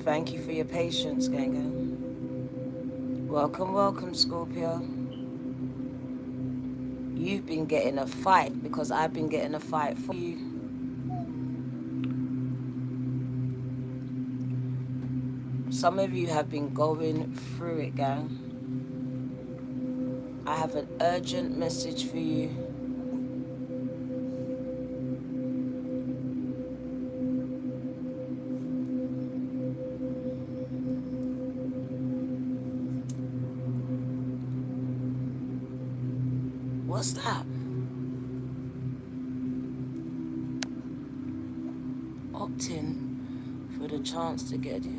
Thank you for your patience, gang. Welcome, welcome, Scorpio. You've been getting a fight because I've been getting a fight for you. Some of you have been going through it, gang. I have an urgent message for you. What's that? Opt in for the chance to get it.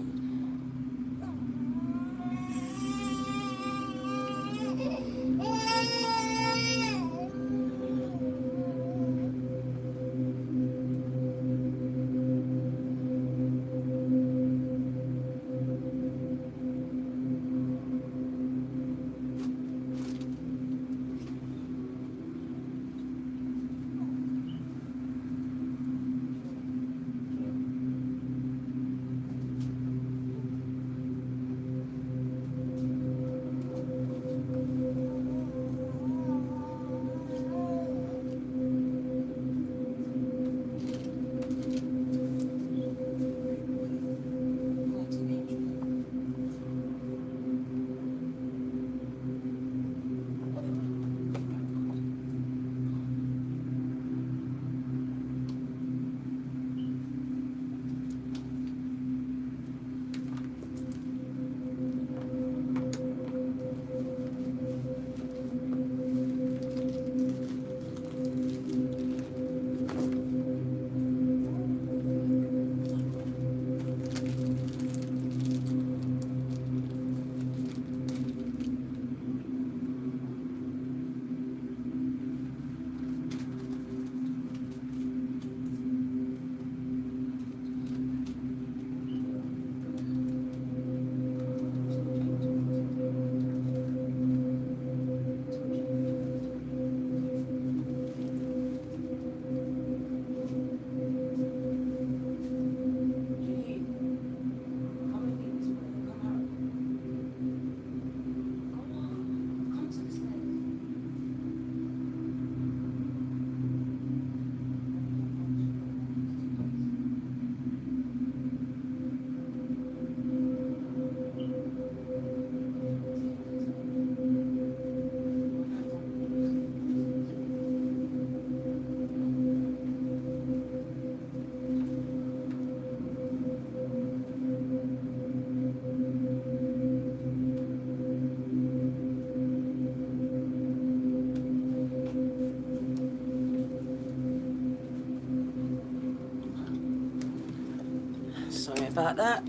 Sorry about that.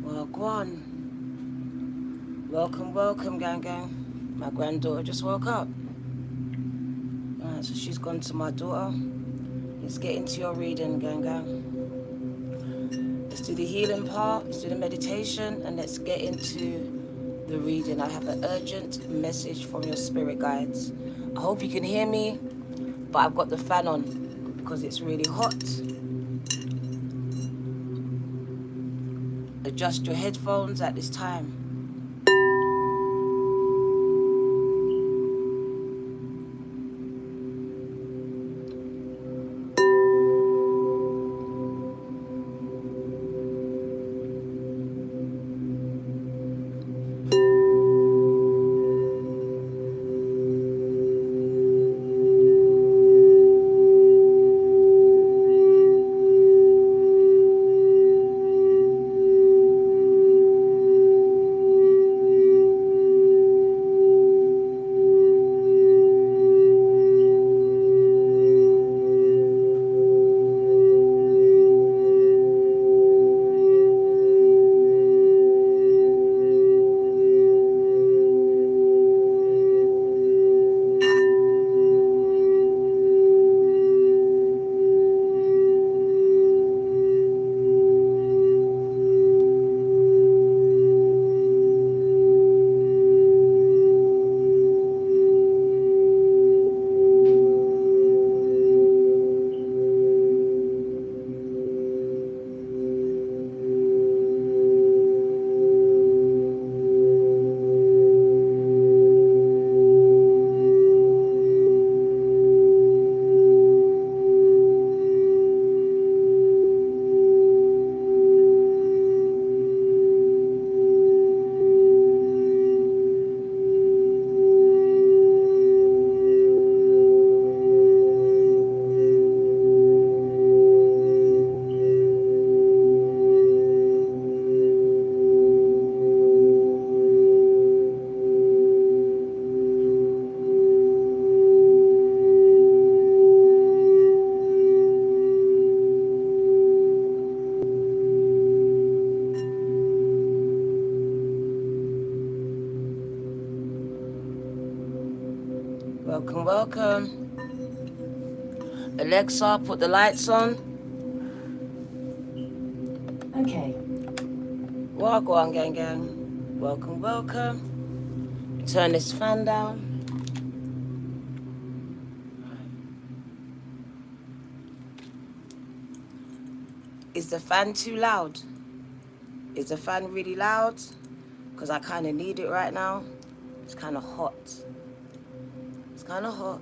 Well, go on. Welcome, welcome, gang. My granddaughter just woke up. Alright, so she's gone to my daughter. Let's get into your reading, gang. Let's do the healing part, let's do the meditation, and let's get into the reading. I have an urgent message from your spirit guides. I hope you can hear me, but I've got the fan on because it's really hot. Adjust your headphones at this time. welcome. Alexa, put the lights on. Okay. Wagwan, gang, gang. Welcome, welcome. Turn this fan down. Is the fan too loud? Is the fan really loud? Because I kind of need it right now. It's kind of hot. It's kind of hot.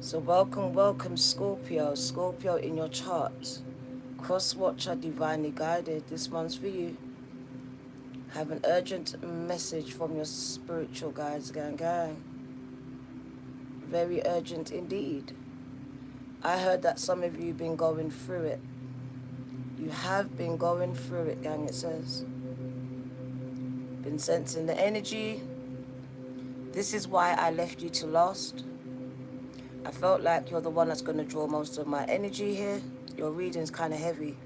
So welcome, welcome, Scorpio. Scorpio in your chart. Cross-watcher, divinely guided. This one's for you. Have an urgent message from your spiritual guides, gang, gang. Very urgent indeed. I heard that some of you have been going through it. You have been going through it, gang, it says. Been sensing the energy. This is why I left you to last. I felt like you're the one that's going to draw most of my energy here. Your reading's kind of heavy.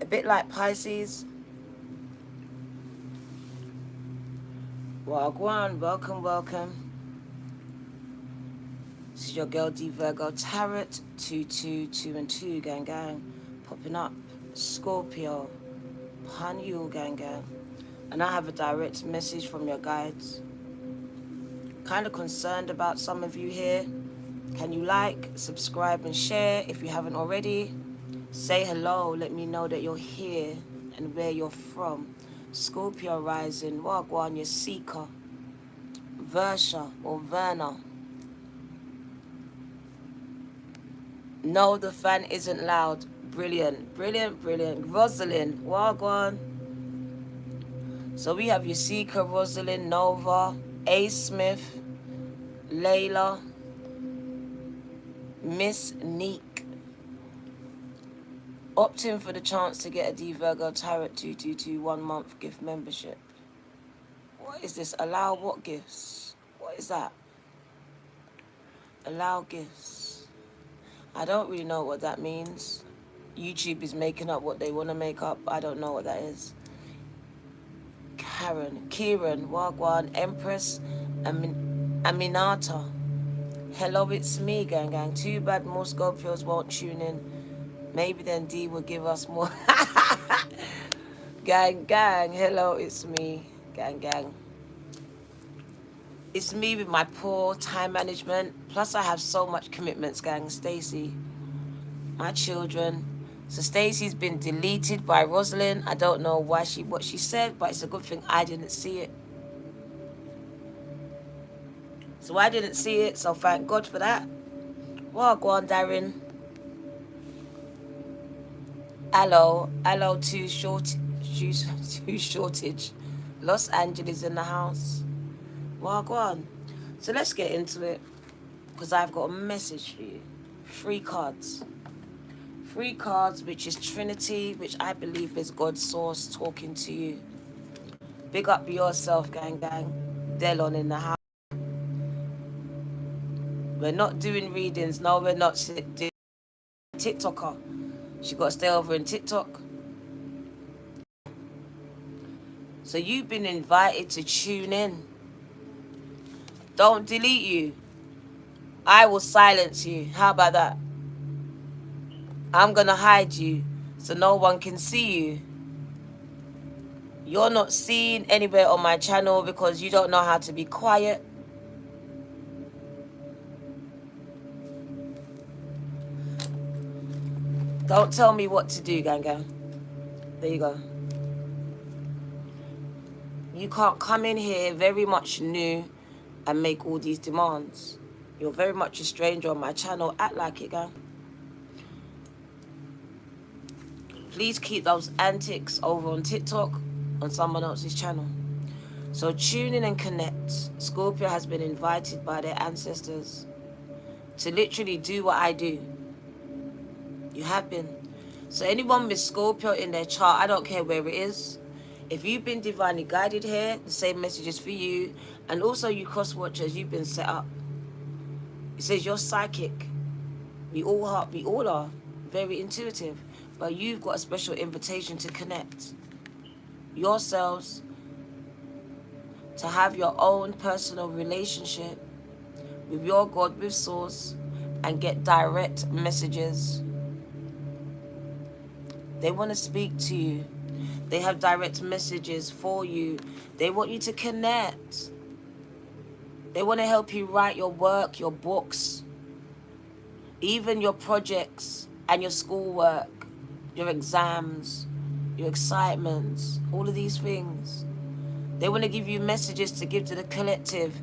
A bit like Pisces. Wagwan, welcome, welcome. This is your girl D Virgo Tarot, 222 and 2, gang, gang. Popping up, Scorpio, Hanyu, gang, gang. And I have a direct message from your guides. Kind of concerned about some of you here. Can you like, subscribe, and share if you haven't already? Say hello, let me know that you're here and where you're from. Scorpio rising, Wagwan, your seeker. Versha or Verna. No, the fan isn't loud. Brilliant, brilliant, brilliant. Rosalind, Wagwan. So we have your seeker, Rosalind, Nova, A. Smith, Layla, Miss Neek. Opt in for the chance to get a D Virgo Tarot 222 1-month gift membership. What is this? Allow what gifts? What is that? Allow gifts. I don't really know what that means. YouTube is making up what they want to make up. I don't know what that is. Kieran, Wagwan, Empress, Aminata. Hello, it's me, gang, gang. Too bad more Scorpios won't tune in. Maybe then D will give us more. Gang, gang. Hello, it's me, gang, gang. It's me with my poor time management. Plus, I have so much commitments, gang. Stacy, my children. So Stacy's been deleted by Rosalind. I don't know what she said, but it's a good thing I didn't see it. So I didn't see it, so thank God for that. Well, go on, Darren. Hello, to shortage. Los Angeles in the house. Well, go on. So let's get into it, because I've got a message for you. 3 cards. 3 cards, which is Trinity, which I believe is God's source talking to you. Big up yourself, gang, gang. Delon in the house. We're not doing readings. No, we're not doing TikToker. She got to stay over in TikTok. So you've been invited to tune in. Don't delete you. I will silence you. How about that? I'm going to hide you so no one can see you. You're not seen anywhere on my channel because you don't know how to be quiet. Don't tell me what to do, gang, gang. There you go. You can't come in here very much new and make all these demands. You're very much a stranger on my channel. Act like it, gang. Please keep those antics over on TikTok on someone else's channel. So tune in and connect. Scorpio has been invited by their ancestors to literally do what I do. You have been. So anyone with Scorpio in their chart, I don't care where it is. If you've been divinely guided here, the same message is for you. And also you cross-watchers, you've been set up. It says you're psychic. We all are very intuitive. But you've got a special invitation to connect yourselves to have your own personal relationship with your God, with Source, and get direct messages. They want to speak to you. They have direct messages for you. They want you to connect. They want to help you write your work, your books, even your projects and your schoolwork, your exams, your excitements, all of these things. They want to give you messages to give to the collective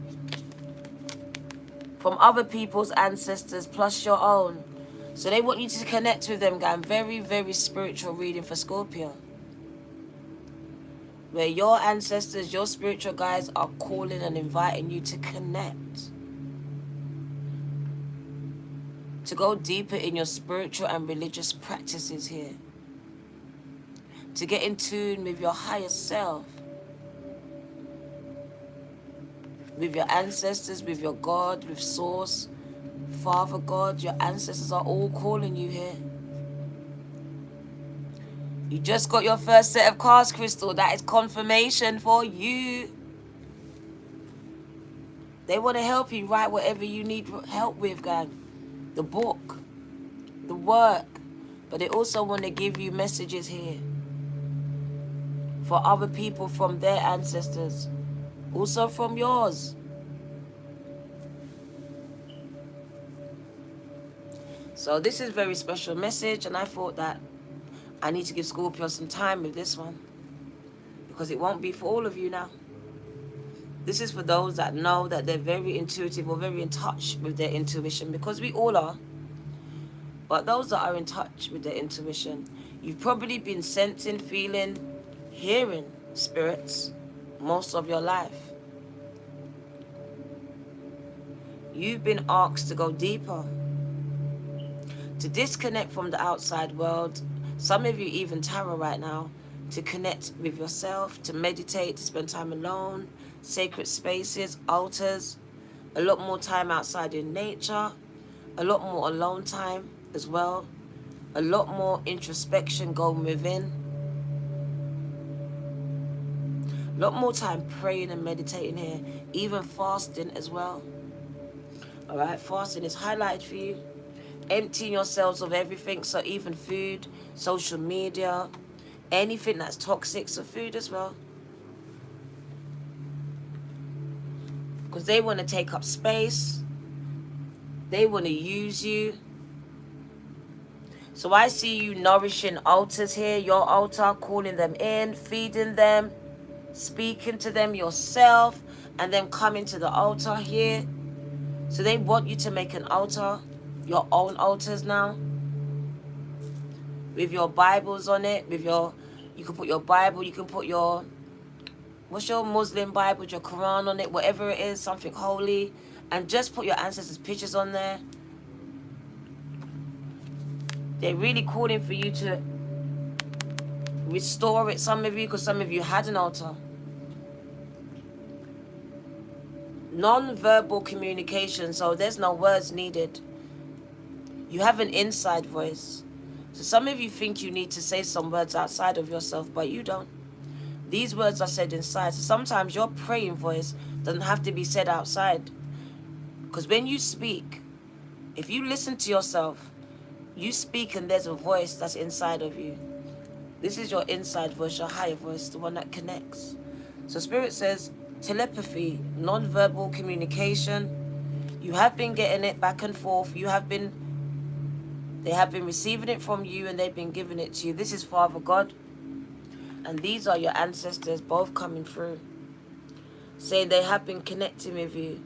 from other people's ancestors plus your own. So they want you to connect with them, guys. Very, very spiritual reading for Scorpio. Where your ancestors, your spiritual guides are calling and inviting you to connect. To go deeper in your spiritual and religious practices here. To get in tune with your higher self. With your ancestors, with your God, with Source, Father God. Your ancestors are all calling you here. You just got your first set of cards, Crystal. That is confirmation for you. They want to help you write whatever you need help with, gang. The book, the work. But they also want to give you messages here for other people from their ancestors. Also from yours. So this is a very special message, and I thought that I need to give Scorpio some time with this one, because it won't be for all of you now. This is for those that know that they're very intuitive or very in touch with their intuition, because we all are. But those that are in touch with their intuition, you've probably been sensing, feeling, hearing spirits most of your life. You've been asked to go deeper, to disconnect from the outside world. Some of you even tarot right now, to connect with yourself, to meditate, to spend time alone, sacred spaces, altars, a lot more time outside in nature, a lot more alone time as well, a lot more introspection going within, a lot more time praying and meditating here, even fasting as well. All right, fasting is highlighted for you. Emptying yourselves of everything, so even food, social media, anything that's toxic, so food as well. Because they want to take up space. They want to use you. So I see you nourishing altars here, your altar, calling them in, feeding them, speaking to them yourself, and then coming to the altar here. So they want you to make an altar, your own altars now, with your Bibles on it, with your, you can put your Bible, you can put your, what's your Muslim Bible, your Quran on it, whatever it is, something holy, and just put your ancestors' pictures on there. They're really calling for you to restore it, some of you, because some of you had an altar. Non-verbal communication, so there's no words needed. You have an inside voice. So some of you think you need to say some words outside of yourself, but you don't. These words are said inside. So sometimes your praying voice doesn't have to be said outside. Because when you speak, if you listen to yourself, you speak and there's a voice that's inside of you. This is your inside voice, your higher voice, the one that connects. So Spirit says, telepathy, non-verbal communication. You have been getting it back and forth. They have been receiving it from you, and they've been giving it to you. This is Father God. And these are your ancestors both coming through, saying they have been connecting with you.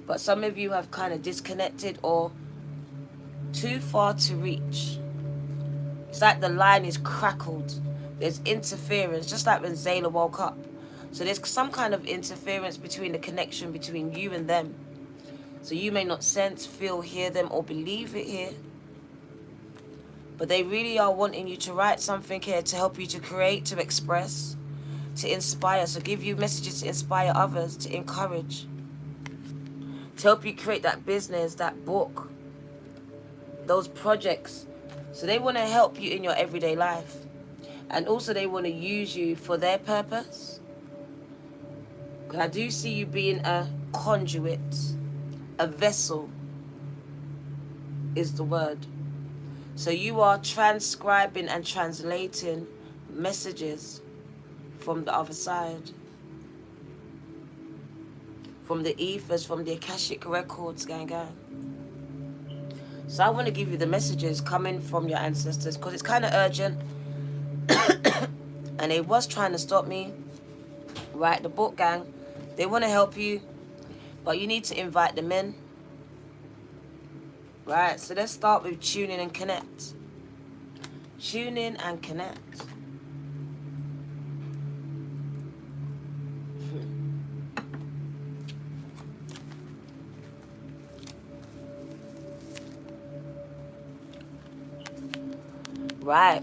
But some of you have kind of disconnected or too far to reach. It's like the line is crackled. There's interference, just like when Zayla woke up. So there's some kind of interference between the connection between you and them. So you may not sense, feel, hear them, or believe it here. But they really are wanting you to write something here to help you to create, to express, to inspire. So give you messages to inspire others, to encourage, to help you create that business, that book, those projects. So they want to help you in your everyday life. And also they want to use you for their purpose. I do see you being a conduit, a vessel is the word. So you are transcribing and translating messages from the other side, from the ethers, from the Akashic records, gang. So I want to give you the messages coming from your ancestors because it's kind of urgent. And they was trying to stop me. Write the book, gang. They want to help you, but you need to invite them in. Right, so let's start with tune in and connect. Tune in and connect. Right.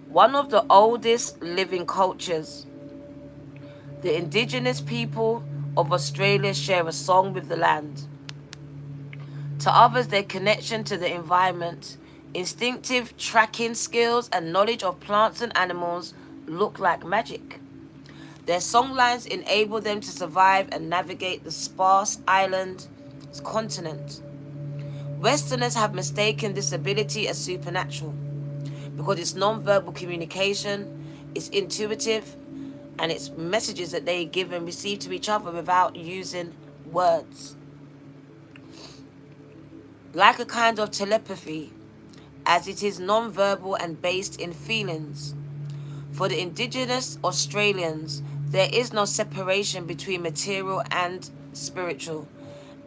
One of the oldest living cultures. The indigenous people of Australia share a song with the land. To others, their connection to the environment, instinctive tracking skills, and knowledge of plants and animals look like magic. Their songlines enable them to survive and navigate the sparse island continent. Westerners have mistaken this ability as supernatural because it's non-verbal communication, it's intuitive, and it's messages that they give and receive to each other without using words. Like a kind of telepathy, as it is non-verbal and based in feelings. For the indigenous Australians, there is no separation between material and spiritual,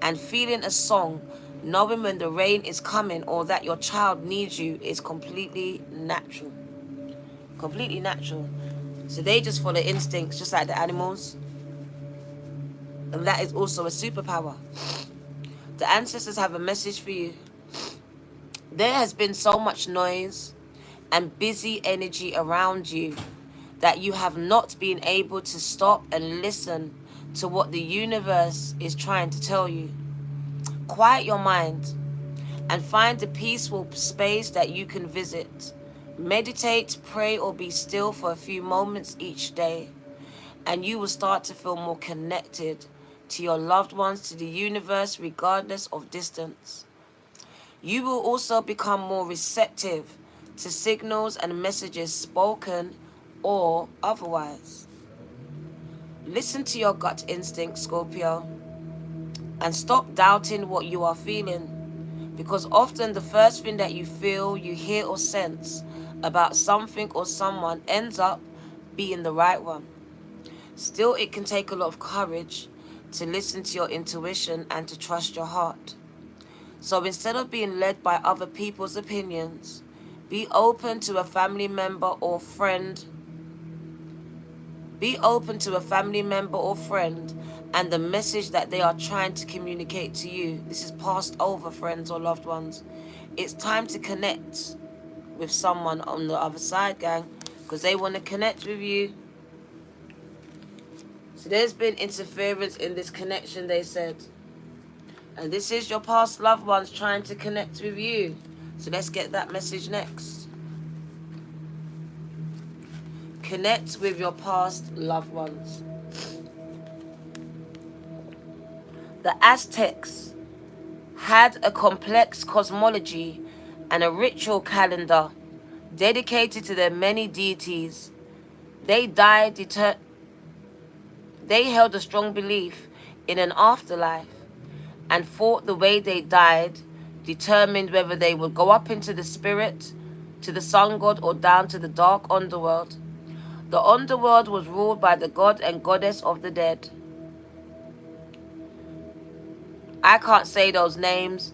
and feeling a song, knowing when the rain is coming or that your child needs you, is completely natural. Completely natural. So they just follow instincts just like the animals. And that is also a superpower. The ancestors have a message for you. There has been so much noise and busy energy around you that you have not been able to stop and listen to what the universe is trying to tell you. Quiet your mind and find a peaceful space that you can visit. Meditate, pray, or be still for a few moments each day, and you will start to feel more connected to your loved ones, to the universe, regardless of distance. You will also become more receptive to signals and messages spoken or otherwise. Listen to your gut instinct, Scorpio, and stop doubting what you are feeling, because often the first thing that you feel, you hear, or sense about something or someone ends up being the right one. Still, it can take a lot of courage to listen to your intuition and to trust your heart. So instead of being led by other people's opinions, be open to a family member or friend. Be open to a family member or friend and the message that they are trying to communicate to you. This is passed over, friends or loved ones. It's time to connect with someone on the other side, gang, because they want to connect with you. So there's been interference in this connection, they said. And this is your past loved ones trying to connect with you. So let's get that message next. Connect with your past loved ones. The Aztecs had a complex cosmology and a ritual calendar dedicated to their many deities. They held a strong belief in an afterlife, and thought the way they died determined whether they would go up into the spirit, to the sun god, or down to the dark underworld. The underworld was ruled by the god and goddess of the dead. I can't say those names,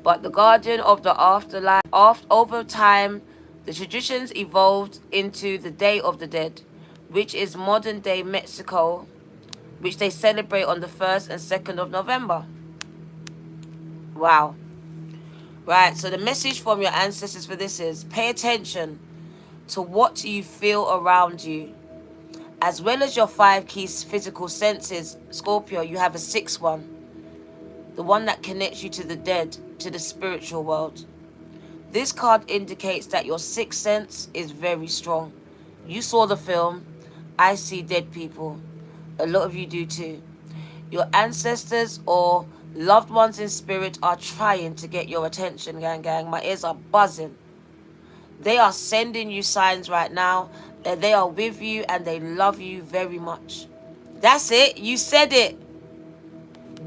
but the guardian of the afterlife. Over time, the traditions evolved into the Day of the Dead, which is modern day Mexico, which they celebrate on the 1st and 2nd of November. Wow. Right, so the message from your ancestors for this is pay attention to what you feel around you. As well as your 5 key physical senses, Scorpio, you have a 6th one. The one that connects you to the dead, to the spiritual world. This card indicates that your 6th sense is very strong. You saw the film, I See Dead People. A lot of you do too. Your ancestors or loved ones in spirit are trying to get your attention, gang. My ears are buzzing. They are sending you signs right now that they are with you and they love you very much. That's it. You said it.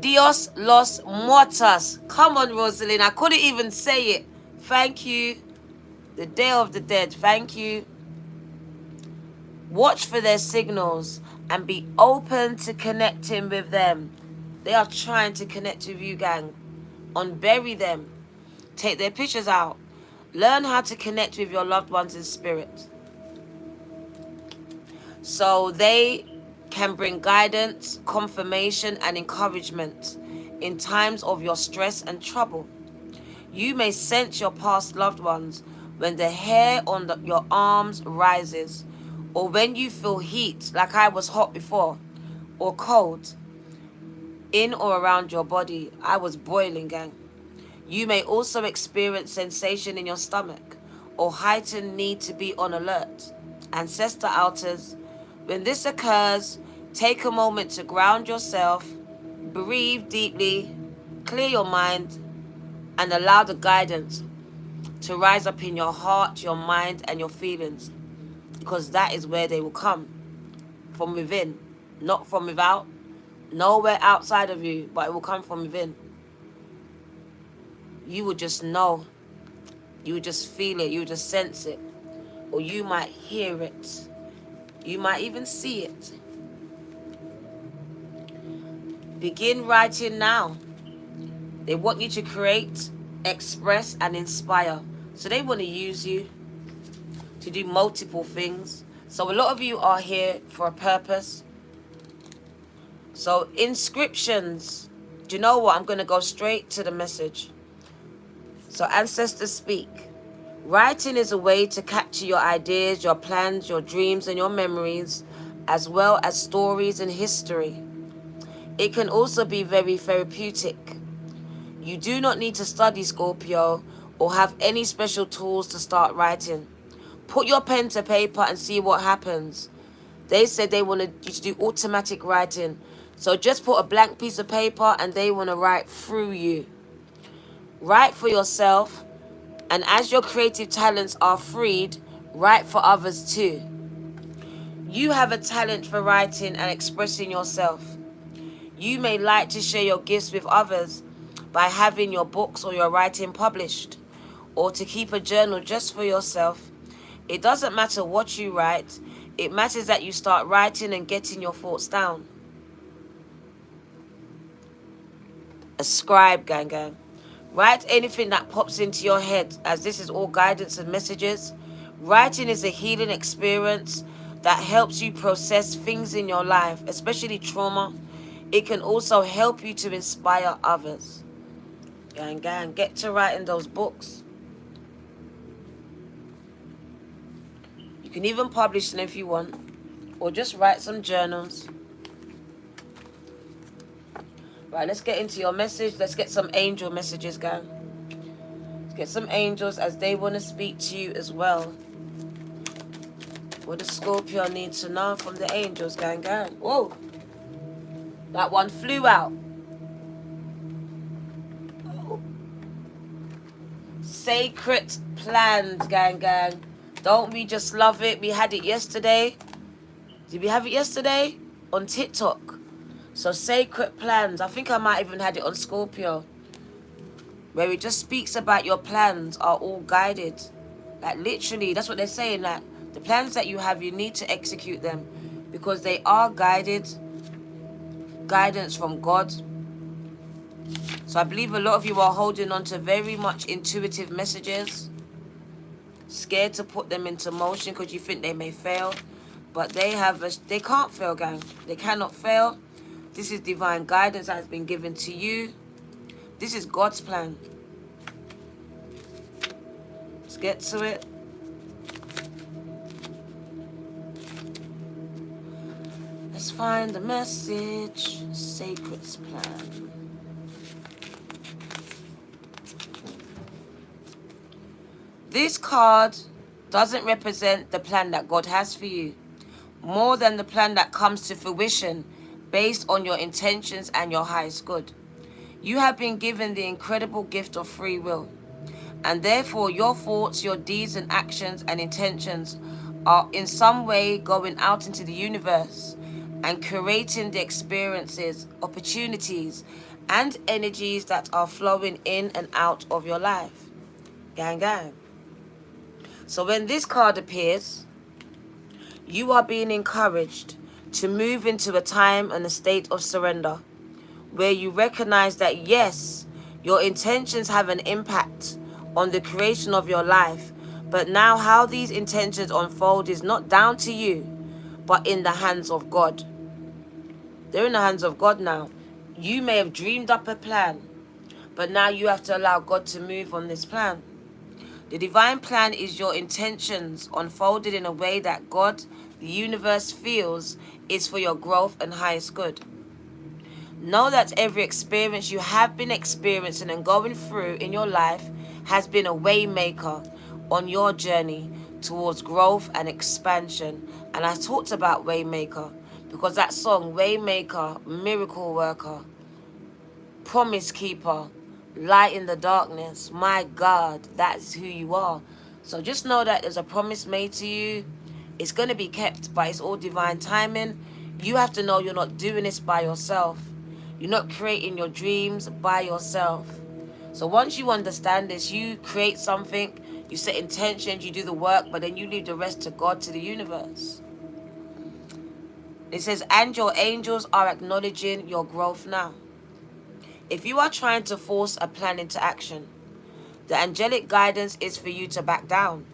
Dios los muertos. Come on, Rosalind. I couldn't even say it. Thank you. The Day of the Dead. Thank you. Watch for their signals and be open to connecting with them. They are trying to connect with you, gang. Unbury them. Take their pictures out. Learn how to connect with your loved ones in spirit, so they can bring guidance, confirmation, and encouragement in times of your stress and trouble. You may sense your past loved ones when the hair on your arms rises, or when you feel heat, like I was hot before, or cold in or around your body. I was boiling, gang. You may also experience sensation in your stomach or heightened need to be on alert. Ancestor altars. When this occurs, take a moment to ground yourself, breathe deeply, clear your mind, and allow the guidance to rise up in your heart, your mind, and your feelings, because that is where they will come, from within, not from without, nowhere outside of you, but it will come from within. You will just know, you will just feel it, you will just sense it, or you might hear it, you might even see it. Begin writing now. They want you to create, express, and inspire. So they want to use you to do multiple things. So a lot of you are here for a purpose. So inscriptions. Do you know what? I'm going to go straight to the message. So ancestors speak. Writing is a way to capture your ideas, your plans, your dreams, and your memories, as well as stories and history. It can also be very therapeutic. You do not need to study, Scorpio, or have any special tools to start writing. Put your pen to paper and see what happens. They said they wanted you to do automatic writing. So just put a blank piece of paper and they want to write through you. Write for yourself, and as your creative talents are freed, write for others too. You have a talent for writing and expressing yourself. You may like to share your gifts with others by having your books or your writing published, or to keep a journal just for yourself. It doesn't matter what you write. It matters that you start writing and getting your thoughts down. A scribe, gang. Write anything that pops into your head, as this is all guidance and messages. Writing is a healing experience that helps you process things in your life, especially trauma. It can also help you to inspire others. Gang, get to writing those books. You can even publish them if you want, or just write some journals. Right, let's get into your message. Let's get some angel messages, gang. Let's get some angels as they want to speak to you as well. What does Scorpio need to know from the angels, gang? Whoa. That one flew out. Oh. Sacred plans, gang. Don't we just love it? We had it yesterday. Did we have it yesterday? On TikTok. So sacred plans. I think I might even had it on Scorpio, where it just speaks about your plans are all guided. Like literally, that's what they're saying. Like the plans that you have, you need to execute them because they are guided. Guidance from God. So I believe a lot of you are holding on to very much intuitive messages. Scared to put them into motion because you think they may fail. But they can't fail, gang. They cannot fail. This is divine guidance that has been given to you. This is God's plan. Let's get to it. Let's find the message. Sacred plan. This card doesn't represent the plan that God has for you. More than the plan that comes to fruition, based on your intentions and your highest good. You have been given the incredible gift of free will, and therefore your thoughts, your deeds and actions and intentions are in some way going out into the universe and creating the experiences, opportunities, and energies that are flowing in and out of your life. Gang, gang. So when this card appears, you are being encouraged to move into a time and a state of surrender, where you recognize that yes, your intentions have an impact on the creation of your life, but now how these intentions unfold is not down to you, but in the hands of God. They're in the hands of God now. You may have dreamed up a plan, but now you have to allow God to move on this plan. The divine plan is your intentions unfolded in a way that God, the universe, feels is for your growth and highest good. Know that every experience you have been experiencing and going through in your life has been a way maker on your journey towards growth and expansion. And I talked about Waymaker because that song, Waymaker, Miracle Worker, Promise Keeper, Light in the Darkness, my God, that's who you are. So just know that there's a promise made to you. It's going to be kept, but it's all divine timing. You have to know you're not doing this by yourself. You're not creating your dreams by yourself. So once you understand this, you create something, you set intentions, you do the work, but then you leave the rest to God, to the universe. It says, and your angels are acknowledging your growth now. If you are trying to force a plan into action, the angelic guidance is for you to back down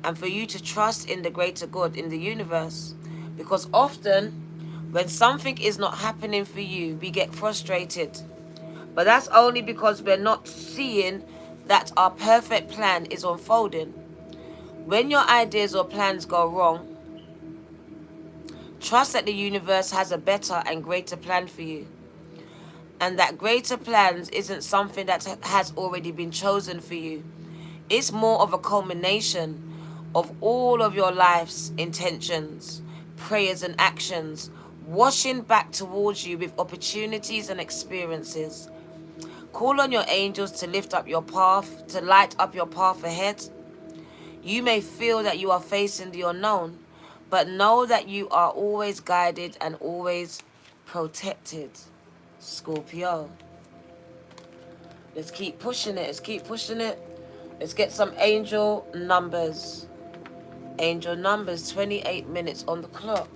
and for you to trust in the greater good, in the universe. Because often, when something is not happening for you, we get frustrated. But that's only because we're not seeing that our perfect plan is unfolding. When your ideas or plans go wrong, trust that the universe has a better and greater plan for you. And that greater plans isn't something that has already been chosen for you. It's more of a culmination of all of your life's intentions, prayers and actions, washing back towards you with opportunities and experiences. Call on your angels to lift up your path, to light up your path ahead. You may feel that you are facing the unknown, but know that you are always guided and always protected. Scorpio. Let's keep pushing it. Let's keep pushing it. Let's get some angel numbers. Angel numbers, 28 minutes on the clock.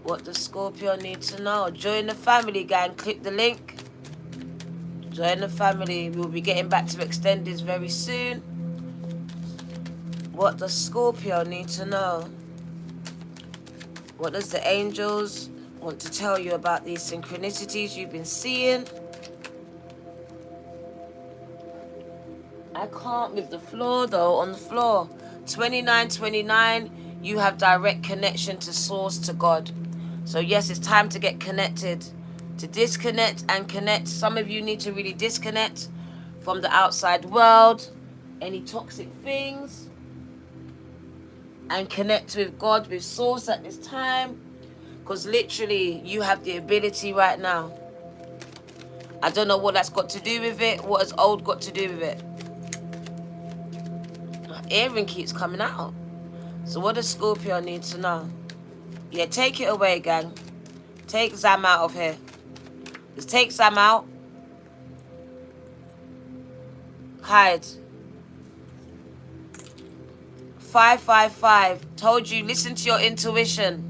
What does Scorpio need to know? Join the family, gang. Click the link. Join the family. We'll be getting back to extendeds very soon. What does Scorpio need to know? What does the angels want to tell you about these synchronicities you've been seeing? I can't with the floor though, on the floor. 2929, you have direct connection to source, to God. So yes, it's time to get connected, to disconnect and connect. Some of you need to really disconnect from the outside world, any toxic things, and connect with God, with source at this time. Because literally, you have the ability right now. I don't know what that's got to do with it. What has old got to do with it? My earring keeps coming out. So what does Scorpio need to know? Yeah, take it away, gang. Take Zam out of here. Just take Zam out. Hide. 555. Told you, listen to your intuition.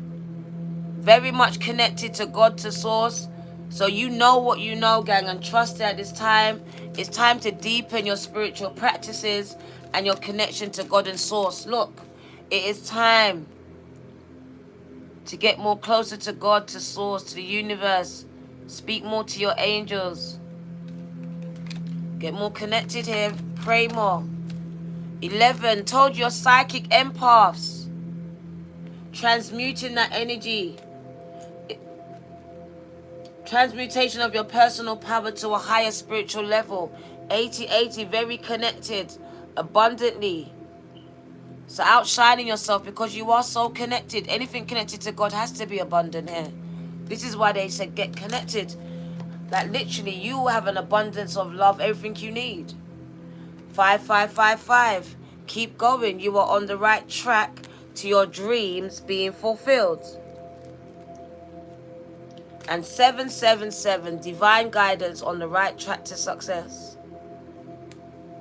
Very much connected to God, to source. So you know what you know, gang, and trust it at this time. It's time to deepen your spiritual practices and your connection to God and source. Look, it is time to get more closer to God, to source, to the universe. Speak more to your angels. Get more connected here. Pray more. 11. Told you, your psychic empaths. Transmuting that energy. Transmutation of your personal power to a higher spiritual level. 80-80, very connected, abundantly. So outshining yourself because you are so connected. Anything connected to God has to be abundant here. This is why they said get connected. That literally you have an abundance of love, everything you need. 5555. Keep going. You are on the right track to your dreams being fulfilled. And 777. Divine guidance on the right track to success.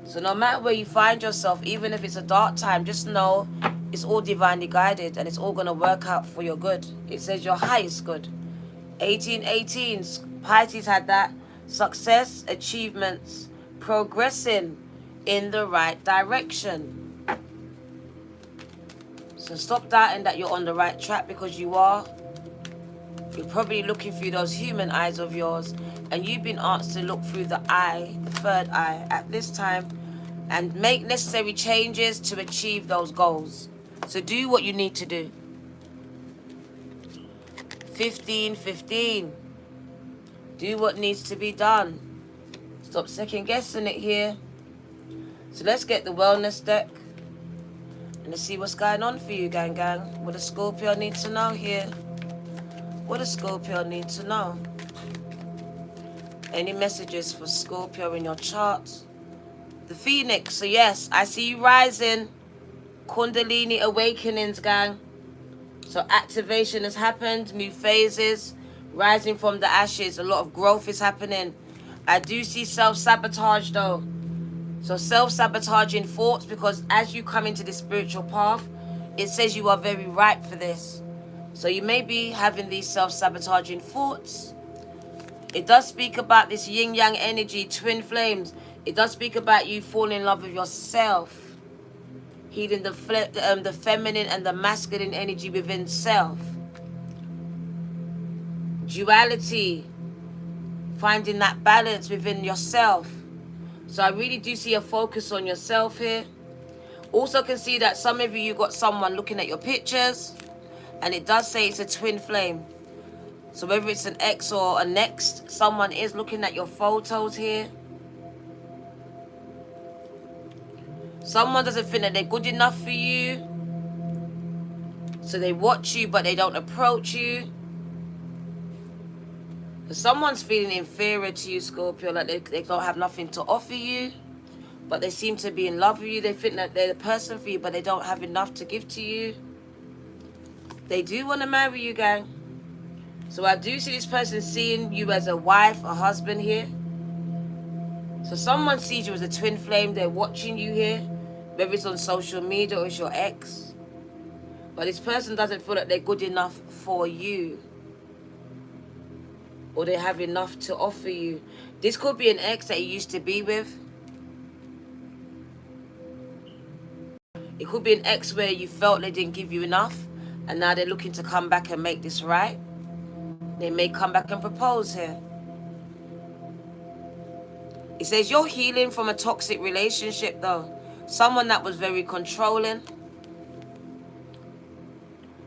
So no matter where you find yourself, even if it's a dark time, just know it's all divinely guided and it's all going to work out for your good. It says your highest good. 1818. Pisces had that. Success, achievements, progressing in the right direction. So stop doubting that you're on the right track, because you are. You're probably looking through those human eyes of yours, and you've been asked to look through the eye, the third eye, at this time, and make necessary changes to achieve those goals. So do what you need to do. 1515. Do what needs to be done. Stop second guessing it here. So let's get the wellness deck. And let's see what's going on for you, gang. What does Scorpio need to know here? What does Scorpio need to know? Any messages for Scorpio in your chart? The Phoenix. So yes, I see you rising. Kundalini awakenings, gang. So activation has happened. New phases. Rising from the ashes. A lot of growth is happening. I do see self-sabotage though. So self-sabotaging thoughts, because as you come into the spiritual path, it says you are very ripe for this. So you may be having these self-sabotaging thoughts. It does speak about this yin-yang energy, twin flames. It does speak about you falling in love with yourself. Healing the feminine and the masculine energy within self. Duality. Finding that balance within yourself. So I really do see a focus on yourself here. Also can see that some of you got someone looking at your pictures. And it does say it's a twin flame. So whether it's an ex or a next, someone is looking at your photos here. Someone doesn't think that they're good enough for you. So they watch you, but they don't approach you. Someone's feeling inferior to you, Scorpio, like they don't have nothing to offer you, but they seem to be in love with you. They think that they're the person for you, but they don't have enough to give to you. They do want to marry you, gang. So I do see this person seeing you as a wife, a husband here. So someone sees you as a twin flame. They're watching you here, whether it's on social media or it's your ex. But this person doesn't feel that they're good enough for you, or they have enough to offer you. This could be an ex that you used to be with. It could be an ex where you felt they didn't give you enough, and now they're looking to come back and make this right. They may come back and propose here. It says you're healing from a toxic relationship though. Someone that was very controlling.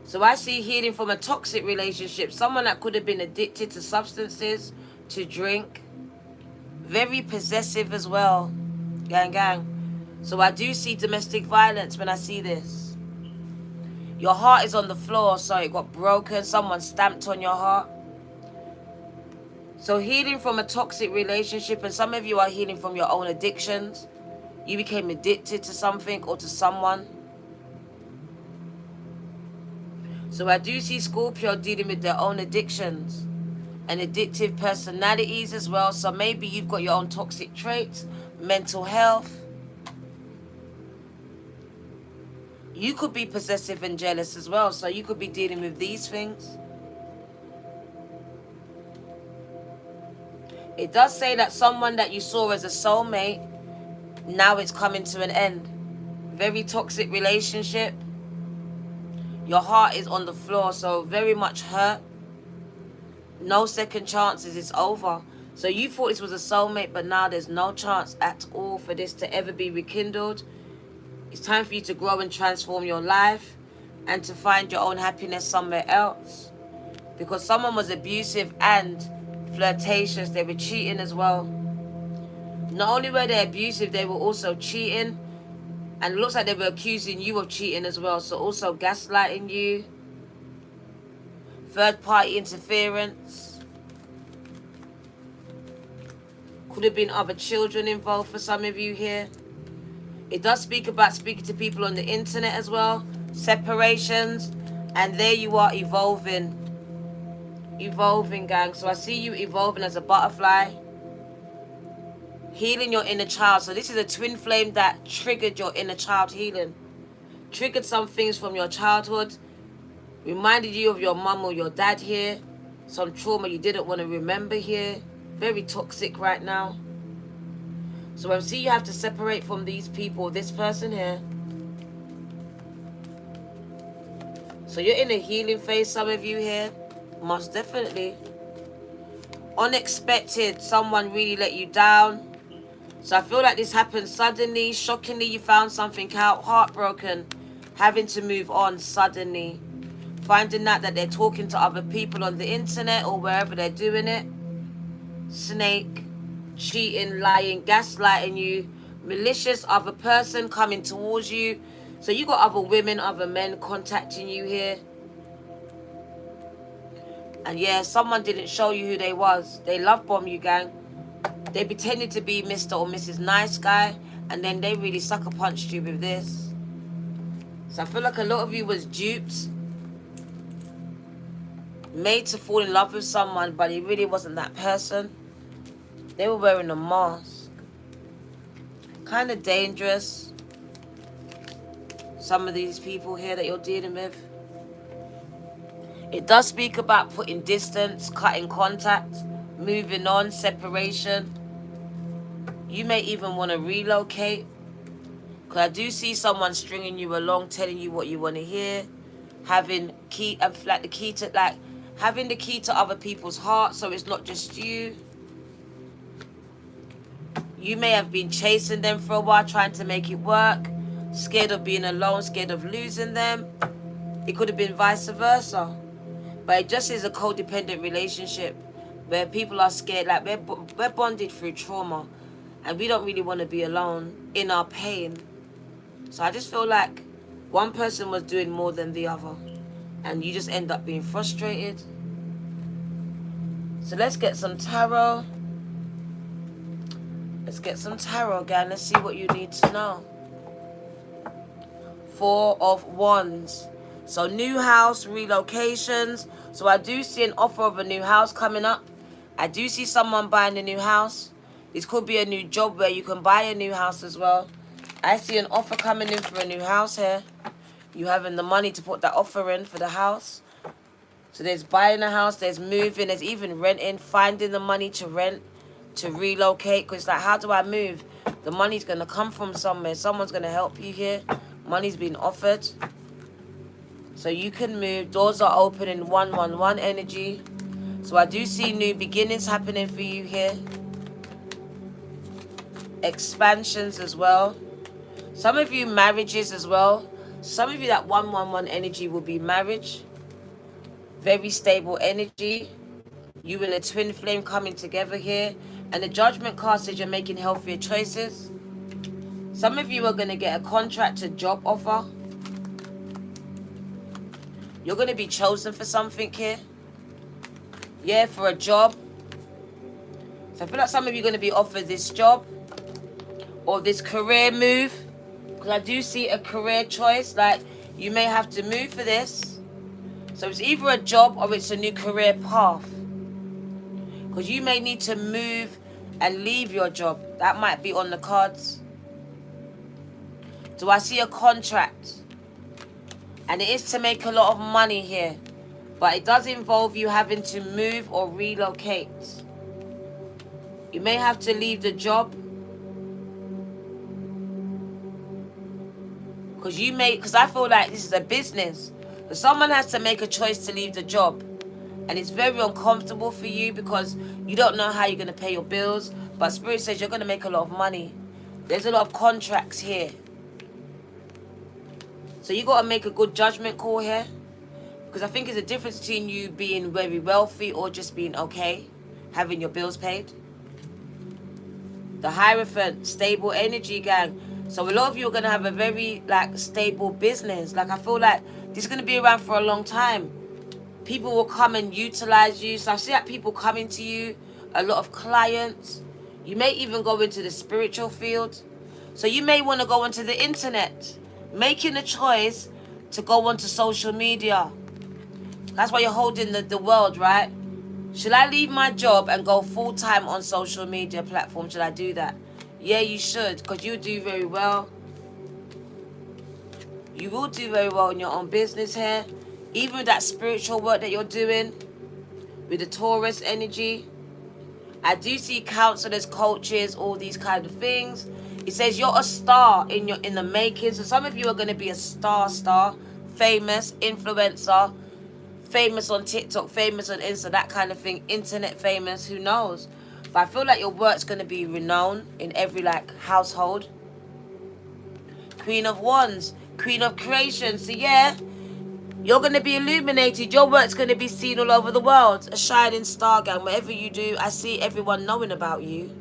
So I see healing from a toxic relationship. Someone that could have been addicted to substances, to drink. Very possessive as well. Gang. So I do see domestic violence when I see this. Your heart is on the floor, so it got broken. Someone stamped on your heart. So healing from a toxic relationship, and some of you are healing from your own addictions. You became addicted to something or to someone. So I do see Scorpio dealing with their own addictions and addictive personalities as well. So maybe you've got your own toxic traits, mental health. You could be possessive and jealous as well. So you could be dealing with these things. It does say that someone that you saw as a soulmate, now it's coming to an end. Very toxic relationship. Your heart is on the floor, so very much hurt. No second chances, it's over. So you thought this was a soulmate, but now there's no chance at all for this to ever be rekindled. It's time for you to grow and transform your life and to find your own happiness somewhere else. Because someone was abusive and flirtatious. They were cheating as well. Not only were they abusive, they were also cheating. And it looks like they were accusing you of cheating as well. So also gaslighting you. Third party interference. Could have been other children involved for some of you here. It does speak about speaking to people on the internet as well. Separations. And there you are evolving. Evolving, gang. So I see you evolving as a butterfly. Healing your inner child. So this is a twin flame that triggered your inner child healing. Triggered some things from your childhood. Reminded you of your mum or your dad here. Some trauma you didn't want to remember here. Very toxic right now. So I see you have to separate from these people. This person here. So you're in a healing phase, some of you here. Most definitely. Unexpected. Someone really let you down. So I feel like this happened suddenly. Shockingly, you found something out. Heartbroken. Having to move on suddenly. Finding out that they're talking to other people on the internet or wherever they're doing it. Snake. Cheating, lying, gaslighting you. Malicious other person coming towards you. So you got other women, other men contacting you here. And yeah, someone didn't show you who they was. They love bomb you, gang. They pretended to be Mr. or Mrs. Nice Guy. And then they really sucker punched you with this. So I feel like a lot of you was duped. Made to fall in love with someone, but he really wasn't that person. They were wearing a mask. Kind of dangerous. Some of these people here that you're dealing with. It does speak about putting distance, cutting contact, moving on, separation. You may even want to relocate. Because I do see someone stringing you along, telling you what you want to hear. Having key, like the key to, like, having the key to other people's hearts, so it's not just you. You may have been chasing them for a while, trying to make it work. Scared of being alone, scared of losing them. It could have been vice versa. But it just is a codependent relationship where people are scared, like we're bonded through trauma. And we don't really want to be alone in our pain. So I just feel like one person was doing more than the other. And you just end up being frustrated. So let's get some tarot. Let's get some tarot again. Let's see what you need to know. 4 of Wands. So new house, relocations. So I do see an offer of a new house coming up. I do see someone buying a new house. This could be a new job where you can buy a new house as well. I see an offer coming in for a new house here. You having the money to put that offer in for the house. So there's buying a house, there's moving, there's even renting, finding the money to rent, to relocate. Because like, how do I move? The money's going to come from somewhere. Someone's going to help you here. Money's been offered. So you can move. Doors are open in 111 energy. So I do see new beginnings happening for you here. Expansions as well. Some of you marriages as well. Some of you that 111 energy will be marriage. Very stable energy. You and a twin flame coming together here. And the judgment card says you're making healthier choices. Some of you are going to get a contract, a job offer. You're going to be chosen for something here. Yeah, for a job. So I feel like some of you are going to be offered this job. Or this career move. Because I do see a career choice. Like, you may have to move for this. So it's either a job or it's a new career path. Because you may need to move and leave your job. That might be on the cards. Do I see a contract? And it is to make a lot of money here. But it does involve you having to move or relocate. You may have to leave the job. Because I feel like this is a business. But someone has to make a choice to leave the job. And it's very uncomfortable for you because you don't know how you're going to pay your bills. But Spirit says you're going to make a lot of money. There's a lot of contracts here. So you got to make a good judgment call here. Because I think there's a difference between you being very wealthy or just being okay. Having your bills paid. The Hierophant, stable energy, gang. So a lot of you are going to have a very, like, stable business. Like, I feel like this is going to be around for a long time. People will come and utilize you. So I see that people coming to you, a lot of clients. You may even go into the spiritual field. So you may want to go onto the internet, making a choice to go onto social media. That's why you're holding the world, right? Should I leave my job and go full-time on social media platform? Should I do that? Yeah, you should, because you do very well. You will do very well in your own business here. Even that spiritual work that you're doing with the Taurus energy. I do see counselors, coaches, all these kind of things. It says you're a star in the making. So some of you are going to be a star, famous, influencer, famous on TikTok, famous on Insta, that kind of thing, internet famous, who knows? But I feel like your work's going to be renowned in every household. Queen of Wands, Queen of Creation. So yeah, you're going to be illuminated. Your work's going to be seen all over the world. A shining star, gang. Whatever you do, I see everyone knowing about you.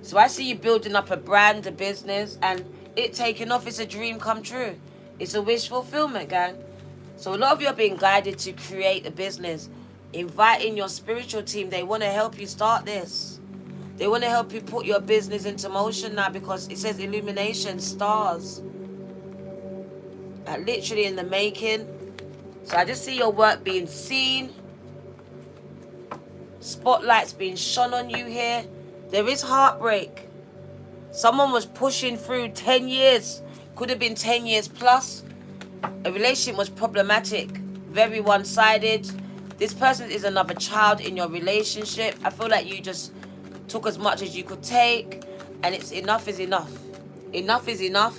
So I see you building up a brand, a business, and it taking off. It's a dream come true. It's a wish fulfillment, gang. So a lot of you are being guided to create a business. Inviting your spiritual team. They want to help you start this. They want to help you put your business into motion now, because it says illumination, stars. Literally in the making. So I just see your work being seen. Spotlights being shone on you here. There is heartbreak. Someone was pushing through 10 years. Could have been 10 years plus. A relationship was problematic. Very one-sided. This person is another child in your relationship. I feel like you just took as much as you could take. And it's enough is enough. Enough is enough.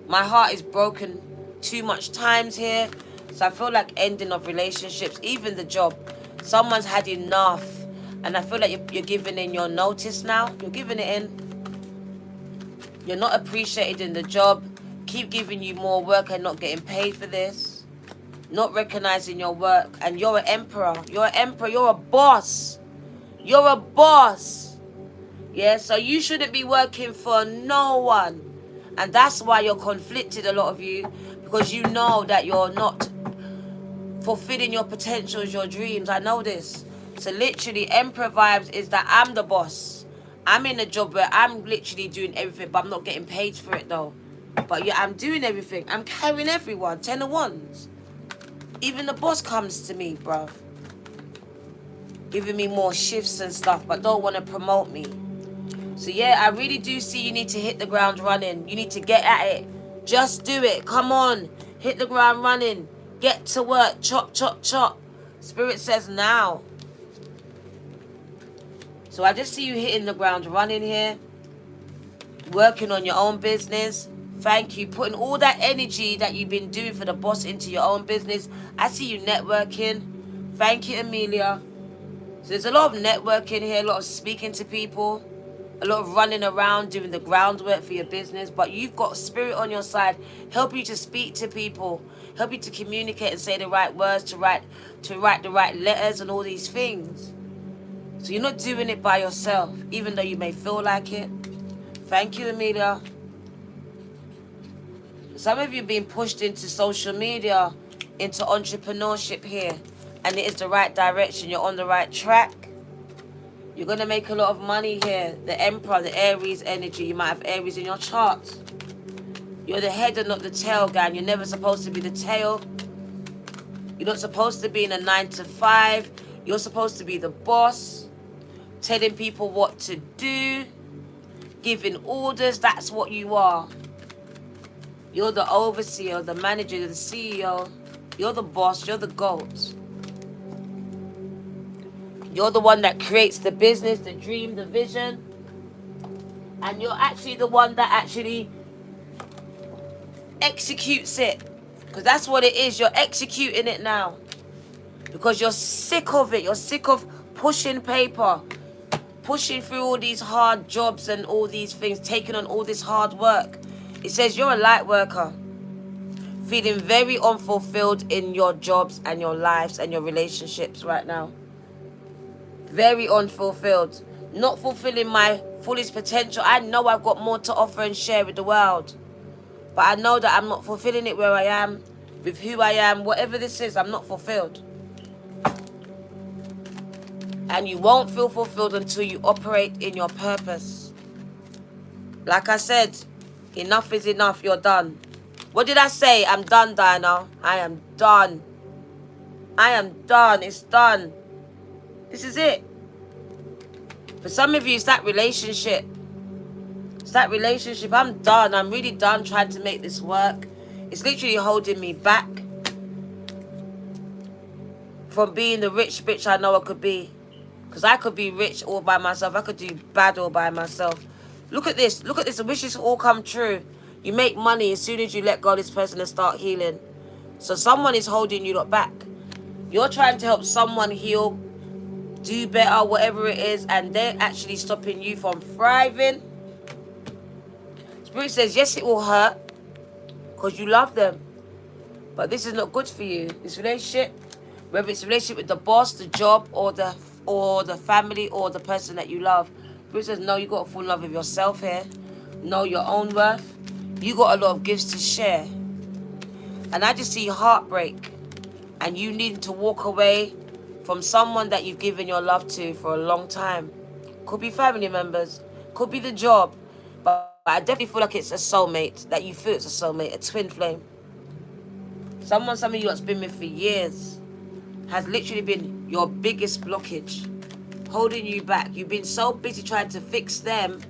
My heart is broken too much times here. So I feel like ending of relationships, even the job. Someone's had enough. And I feel like you're giving in your notice now. You're giving it in. You're not appreciated in the job. Keep giving you more work and not getting paid for this. Not recognizing your work. And you're an emperor. You're an emperor. You're a boss. You're a boss. Yeah, so you shouldn't be working for no one. And that's why you're conflicted, a lot of you. Because you know that you're not fulfilling your potentials, your dreams. I know this. So literally, Emperor vibes is that I'm the boss. I'm in a job where I'm literally doing everything, but I'm not getting paid for it though. But yeah, I'm doing everything. I'm carrying everyone. 10 of Wands. Even the boss comes to me, bruv. Giving me more shifts and stuff, but don't want to promote me. So yeah, I really do see you need to hit the ground running. You need to get at it. Just do it. Come on. Hit the ground running. Get to work. Chop, chop, chop. Spirit says now. So I just see you hitting the ground running here. Working on your own business. Thank you. Putting all that energy that you've been doing for the boss into your own business. I see you networking. Thank you, Amelia. So there's a lot of networking here. A lot of speaking to people. A lot of running around doing the groundwork for your business. But you've got spirit on your side. Help you to speak to people. Help you to communicate and say the right words. To write the right letters and all these things. So you're not doing it by yourself. Even though you may feel like it. Thank you, Amelia. Some of you being pushed into social media. Into entrepreneurship here. And it is the right direction. You're on the right track. You're going to make a lot of money here. The Emperor, the Aries energy. You might have Aries in your chart. You're the head and not the tail, gang. You're never supposed to be the tail. You're not supposed to be in a 9 to 5. You're supposed to be the boss. Telling people what to do. Giving orders. That's what you are. You're the overseer, the manager, the CEO. You're the boss. You're the GOAT. You're the one that creates the business, the dream, the vision. And you're actually the one that actually executes it. Because that's what it is. You're executing it now. Because you're sick of it. You're sick of pushing paper. Pushing through all these hard jobs and all these things. Taking on all this hard work. It says you're a light worker. Feeling very unfulfilled in your jobs and your lives and your relationships right now. Very unfulfilled. Not fulfilling my fullest potential. I know I've got more to offer and share with the world. But I know that I'm not fulfilling it where I am. with who I am, whatever this is, I'm not fulfilled. And you won't feel fulfilled until you operate in your purpose. Like I said, enough is enough. You're done. What did I say? I'm done, Diana. I am done. I am done. It's done. This is it. For some of you, it's that relationship. It's that relationship. I'm done. I'm really done trying to make this work. It's literally holding me back from being the rich bitch I know I could be. Because I could be rich all by myself. I could do bad all by myself. Look at this. Look at this. I wish this all come true. You make money as soon as you let go of this person and start healing. So someone is holding you lot back. You're trying to help someone heal, do better, whatever it is, and they're actually stopping you from thriving. Spirit says, yes, it will hurt because you love them. But this is not good for you. This relationship, whether it's a relationship with the boss, the job, or the family, or the person that you love. Spirit says, no, you got to fall in love with yourself here. Know your own worth. You got a lot of gifts to share. And I just see heartbreak. And you need to walk away from someone that you've given your love to for a long time. Could be family members. Could be the job. But I definitely feel like it's a soulmate. That you feel it's a soulmate. A twin flame. Some of you that's been with for years. Has literally been your biggest blockage. Holding you back. You've been so busy trying to fix them.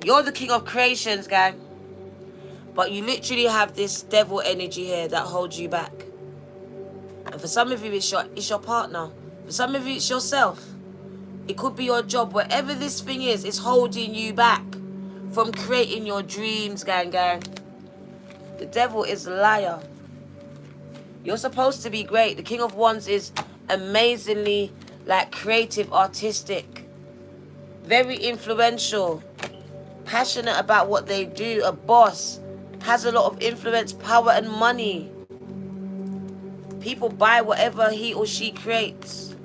You're the king of creations, gang. But you literally have this devil energy here that holds you back. And for some of you, it's your partner. For some of you, it's yourself. It could be your job. Whatever this thing is, it's holding you back from creating your dreams, gang. The devil is a liar. You're supposed to be great. The King of Wands is amazingly, creative, artistic. Very influential. Passionate about what they do. A boss. Has a lot of influence, power, and money. People buy whatever he or she creates.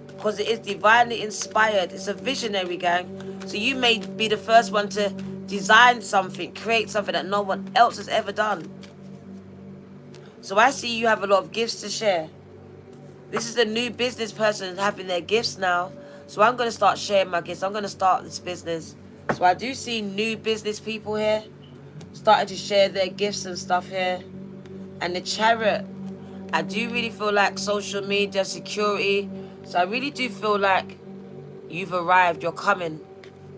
Because it is divinely inspired. It's a visionary, gang. So you may be the first one to design something, create something that no one else has ever done. So I see you have a lot of gifts to share. This is a new business person having their gifts now. So I'm going to start sharing my gifts. I'm going to start this business. So I do see new business people here. Starting to share their gifts and stuff here. And the Chariot. I do really feel like social media, security. So I really do feel like you've arrived. You're coming.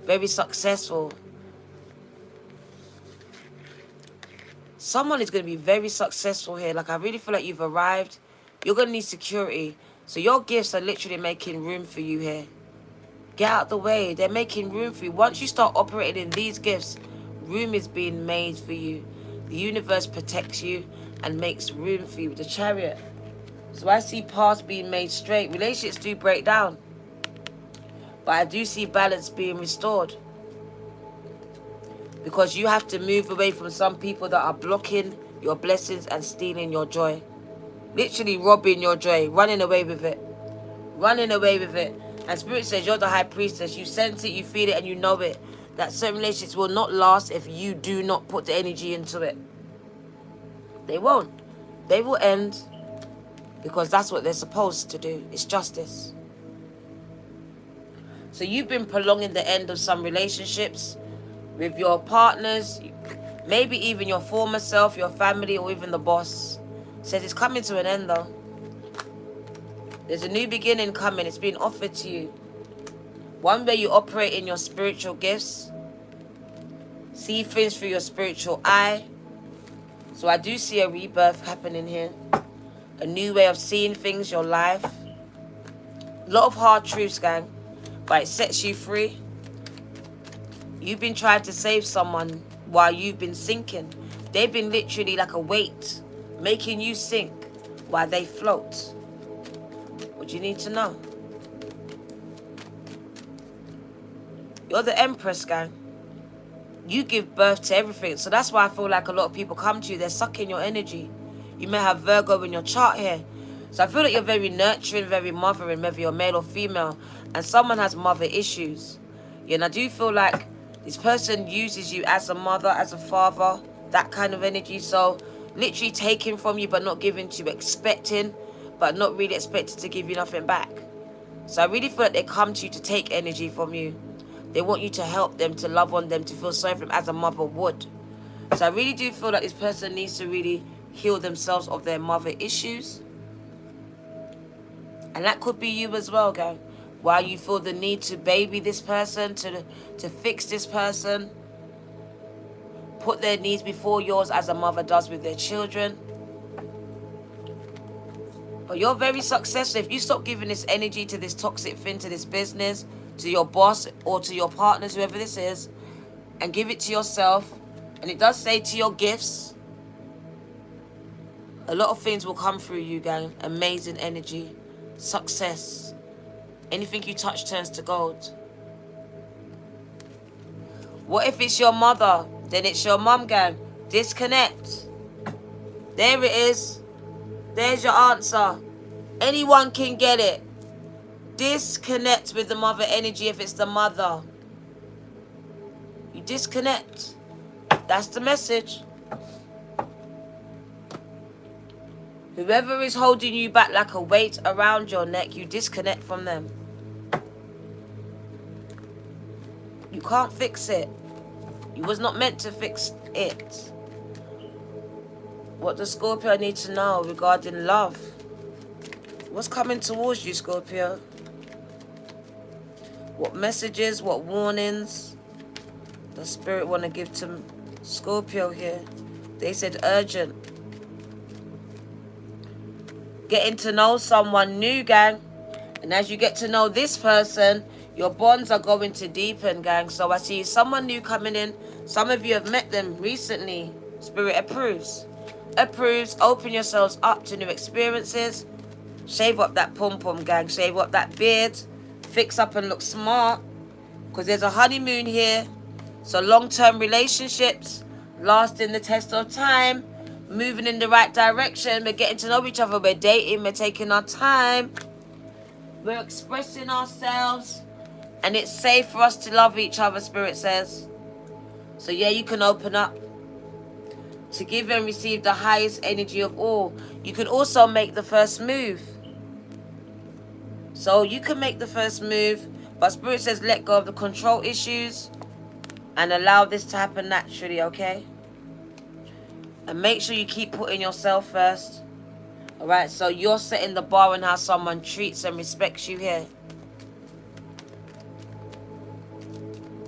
Very successful. Someone is going to be very successful here. I really feel like you've arrived. You're going to need security. So your gifts are literally making room for you here. Get out the way. They're making room for you. Once you start operating in these gifts, room is being made for you. The universe protects you and makes room for you with the Chariot. So I see paths being made straight. Relationships do break down. But I do see balance being restored. Because you have to move away from some people that are blocking your blessings and stealing your joy. Literally robbing your joy. Running away with it. Running away with it. And Spirit says you're the high priestess. You sense it, you feel it, and you know it. That certain relationships will not last if you do not put the energy into it. They won't. They will end because that's what they're supposed to do. It's justice. So you've been prolonging the end of some relationships with your partners, maybe even your former self, your family, or even the boss. Says it's coming to an end though. There's a new beginning coming. It's being offered to you. One way you operate in your spiritual gifts. See things through your spiritual eye. So I do see a rebirth happening here. A new way of seeing things, your life. A lot of hard truths, gang. But it sets you free. You've been trying to save someone while you've been sinking. They've been literally like a weight, making you sink while they float. What do you need to know? You're the Empress, gang. You give birth to everything. So that's why I feel like a lot of people come to you. They're sucking your energy. You may have Virgo in your chart here. So I feel like you're very nurturing, very mothering, whether you're male or female. And someone has mother issues. Yeah, and I do feel like This person uses you as a mother, as a father, that kind of energy. So literally taking from you but not giving to you, expecting but not really expected to give you nothing back. So I really feel like they come to you to take energy from you. They want you to help them, to love on them, to feel sorry for them as a mother would. So I really do feel like this person needs to really heal themselves of their mother issues. And that could be you as well, gang. While you feel the need to baby this person, to fix this person, put their needs before yours as a mother does with their children. But you're very successful. If you stop giving this energy to this toxic thing, to this business, to your boss or to your partners, whoever this is, and give it to yourself, and it does say to your gifts, a lot of things will come through you, gang. Amazing energy, success. Anything you touch turns to gold. What if it's your mother? Then it's your mum, gang. Disconnect. There it is. There's your answer. Anyone can get it. Disconnect with the mother energy if it's the mother. You disconnect. That's the message. Whoever is holding you back like a weight around your neck, you disconnect from them. You can't fix it. You was not meant to fix it. What does Scorpio need to know regarding love? What's coming towards you, Scorpio? What messages, what warnings does Spirit want to give to Scorpio here? They said urgent. Getting to know someone new, gang. And as you get to know this person, your bonds are going to deepen, gang. So I see someone new coming in. Some of you have met them recently. Spirit approves. Approves. Open yourselves up to new experiences. Shave up that pom-pom, gang. Shave up that beard. Fix up and look smart. Because there's a honeymoon here. So long-term relationships. Lasting the test of time. Moving in the right direction. We're getting to know each other. We're dating. We're taking our time. We're expressing ourselves. And it's safe for us to love each other, Spirit says. So yeah, you can open up. To give and receive the highest energy of all. You can also make the first move. So you can make the first move. But Spirit says let go of the control issues. And allow this to happen naturally, okay? And make sure you keep putting yourself first. Alright, so you're setting the bar on how someone treats and respects you here.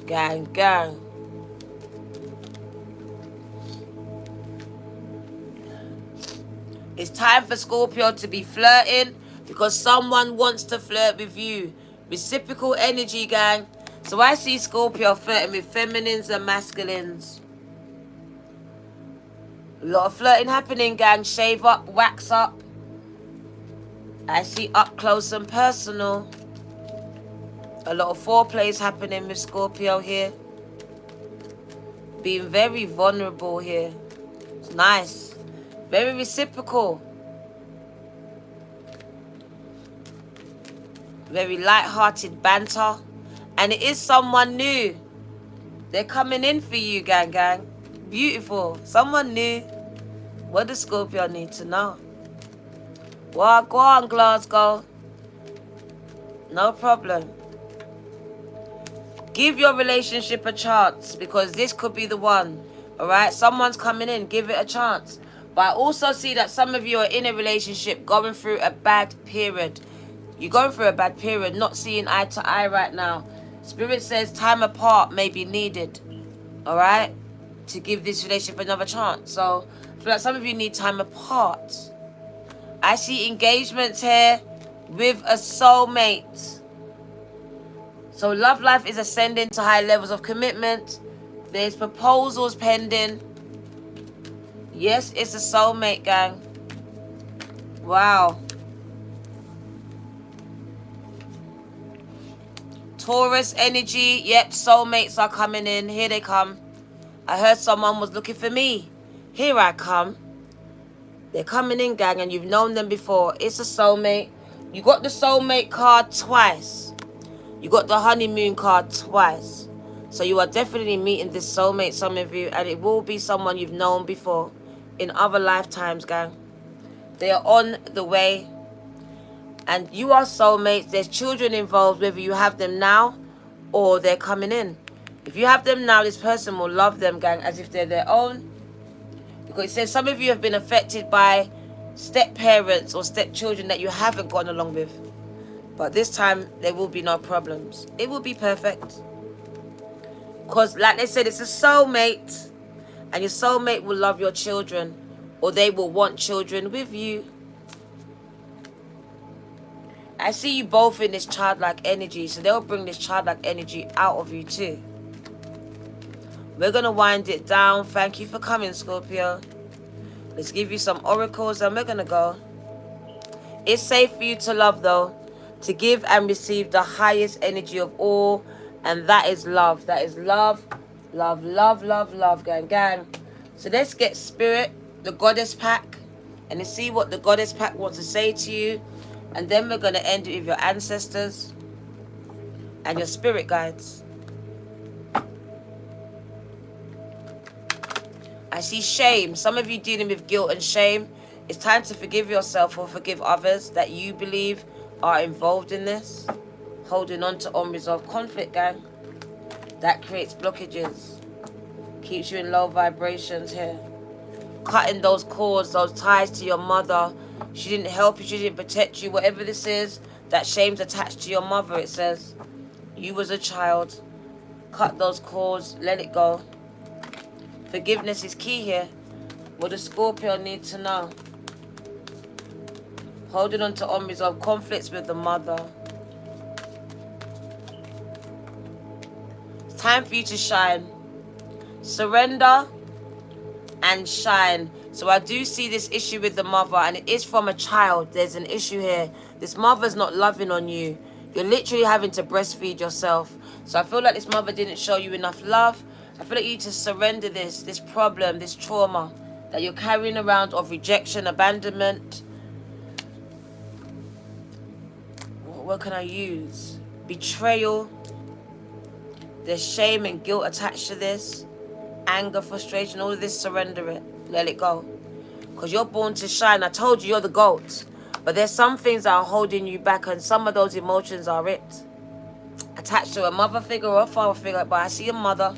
Gang, gang. It's time for Scorpio to be flirting because someone wants to flirt with you. Reciprocal energy, gang. So I see Scorpio flirting with feminines and masculines. A lot of flirting happening, gang. Shave up, wax up. I see up close and personal. A lot of foreplay is happening with Scorpio here. Being very vulnerable here. It's nice. Very reciprocal. Very light-hearted banter. And it is someone new. They're coming in for you, gang, gang. Beautiful. Someone new. What does Scorpio need to know? Well, go on, Glasgow. No problem. Give your relationship a chance because this could be the one. Alright? Someone's coming in. Give it a chance. But I also see that some of you are in a relationship going through a bad period. You're going through a bad period, not seeing eye to eye right now. Spirit says time apart may be needed. Alright? To give this relationship another chance. So, I feel like some of you need time apart. I see engagements here with a soulmate. So love life is ascending to high levels of commitment. There's proposals pending. Yes, it's a soulmate, gang. Wow. Taurus energy. Yep, soulmates are coming in. Here they come. I heard someone was looking for me. Here I come. They're coming in, gang, and you've known them before. It's a soulmate. You got the soulmate card twice. You got the honeymoon card twice. So you are definitely meeting this soulmate, some of you, and it will be someone you've known before in other lifetimes, gang. They are on the way, and you are soulmates. There's children involved, whether you have them now or they're coming in. If you have them now, this person will love them, gang, as if they're their own. Because it says some of you have been affected by step-parents or step-children that you haven't gone along with. But this time, there will be no problems. It will be perfect. Because, like they said, it's a soulmate. And your soulmate will love your children. Or they will want children with you. I see you both in this childlike energy. So they'll bring this childlike energy out of you too. We're going to wind it down. Thank you for coming, Scorpio. Let's give you some oracles and we're going to go. It's safe for you to love, though. To give and receive the highest energy of all. And that is love. That is love. Love, love, love, love, gang, gang. So let's get Spirit, the Goddess Pack. And let's see what the Goddess Pack wants to say to you. And then we're going to end it with your ancestors. And your spirit guides. I see shame. Some of you dealing with guilt and shame. It's time to forgive yourself or forgive others that you believe are involved in this. Holding on to unresolved conflict, gang. That creates blockages. Keeps you in low vibrations here. Cutting those cords, those ties to your mother. She didn't help you, she didn't protect you. Whatever this is, that shame's attached to your mother, it says. You was a child. Cut those cords, let it go. Forgiveness is key here. What does Scorpio need to know? Holding on to unresolved conflicts with the mother. It's time for you to shine. Surrender and shine. So I do see this issue with the mother, and it is from a child. There's an issue here. This mother's not loving on you. You're literally having to breastfeed yourself. So I feel like this mother didn't show you enough love. I feel like you need to surrender this problem, this trauma that you're carrying around of rejection, abandonment. What can I use? Betrayal. There's shame and guilt attached to this. Anger, frustration, all of this, surrender it. Let it go. Because you're born to shine. I told you, you're the GOAT. But there's some things that are holding you back, and some of those emotions are it. Attached to a mother figure or a father figure, but I see a mother.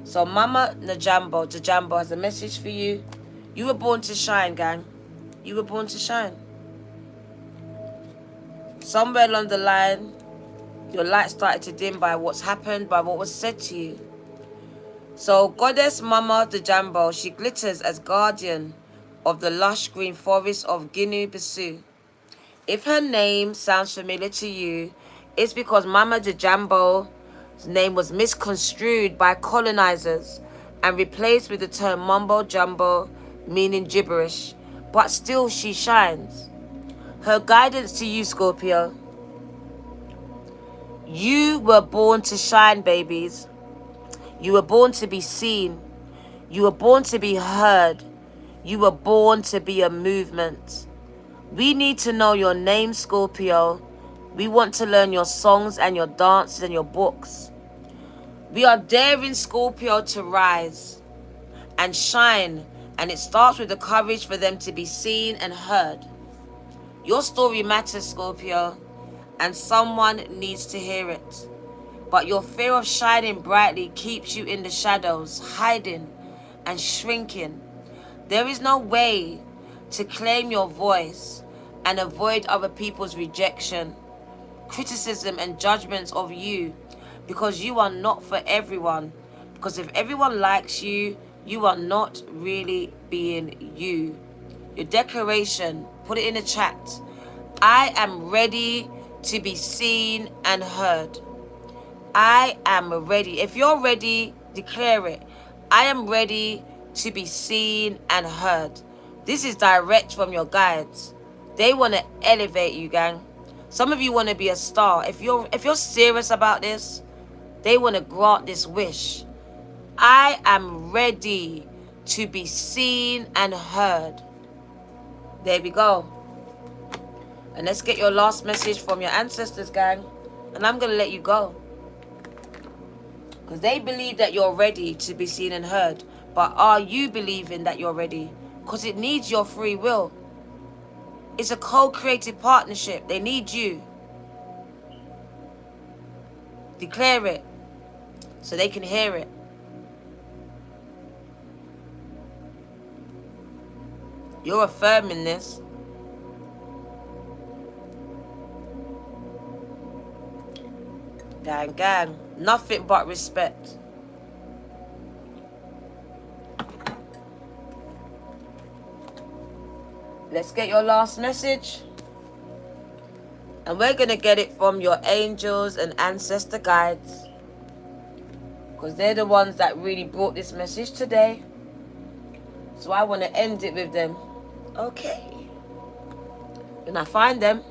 So Mama Djambo has a message for you. You were born to shine, gang. You were born to shine. Somewhere along the line, your light started to dim by what's happened, by what was said to you. So Goddess Mama Djambo, she glitters as guardian of the lush green forest of Guinea-Bissau. If her name sounds familiar to you, it's because Mama Djambo's name was misconstrued by colonizers and replaced with the term mumbo jumbo, meaning gibberish. But still she shines. Her guidance to you, Scorpio. You were born to shine, babies. You were born to be seen. You were born to be heard. You were born to be a movement. We need to know your name, Scorpio. We want to learn your songs and your dances and your books. We are daring Scorpio to rise and shine. And it starts with the courage for them to be seen and heard. Your story matters, Scorpio. And someone needs to hear it. But your fear of shining brightly keeps you in the shadows, hiding and shrinking. There is no way to claim your voice and avoid other people's rejection, criticism and judgments of you, because you are not for everyone. Because if everyone likes you, you are not really being you. Your declaration, put it in the chat. I am ready to be seen and heard. I am ready. If you're ready, declare it. I am ready to be seen and heard. This is direct from your guides. They want to elevate you, gang. Some of you want to be a star. If you're serious about this, they want to grant this wish. I am ready to be seen and heard. There we go. And let's get your last message from your ancestors, gang. And I'm going to let you go. Because they believe that you're ready to be seen and heard. But are you believing that you're ready? Because it needs your free will. It's a co-creative partnership. They need you. Declare it so they can hear it. You're affirming this. Gang. Nothing but respect. Let's get your last message. And we're going to get it from your angels and ancestor guides. Because they're the ones that really brought this message today. So I want to end it with them. Okay. When I find them,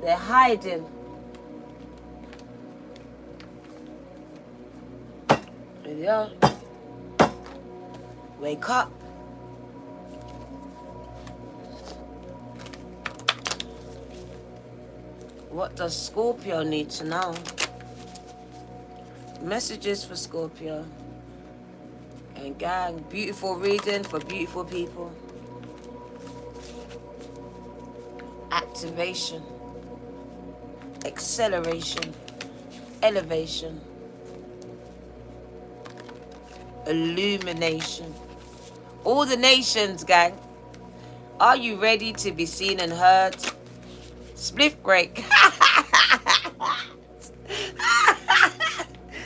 they're hiding. There they are. Wake up. What does Scorpio need to know? Messages for Scorpio. And gang, beautiful reading for beautiful people. Activation. Acceleration. Elevation. Illumination. All the nations, gang. Are you ready to be seen and heard? Spliff break.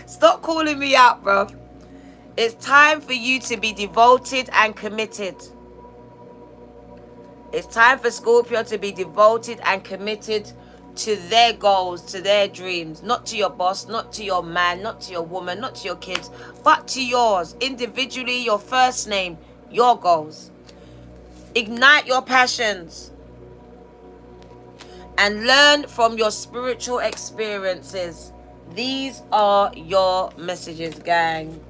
Stop calling me out, bro. It's time for you to be devoted and committed. It's time for Scorpio to be devoted and committed to their goals, to their dreams. Not to your boss, not to your man, not to your woman, not to your kids, but to yours. Individually, your first name, your goals. Ignite your passions. And learn from your spiritual experiences. These are your messages, gang.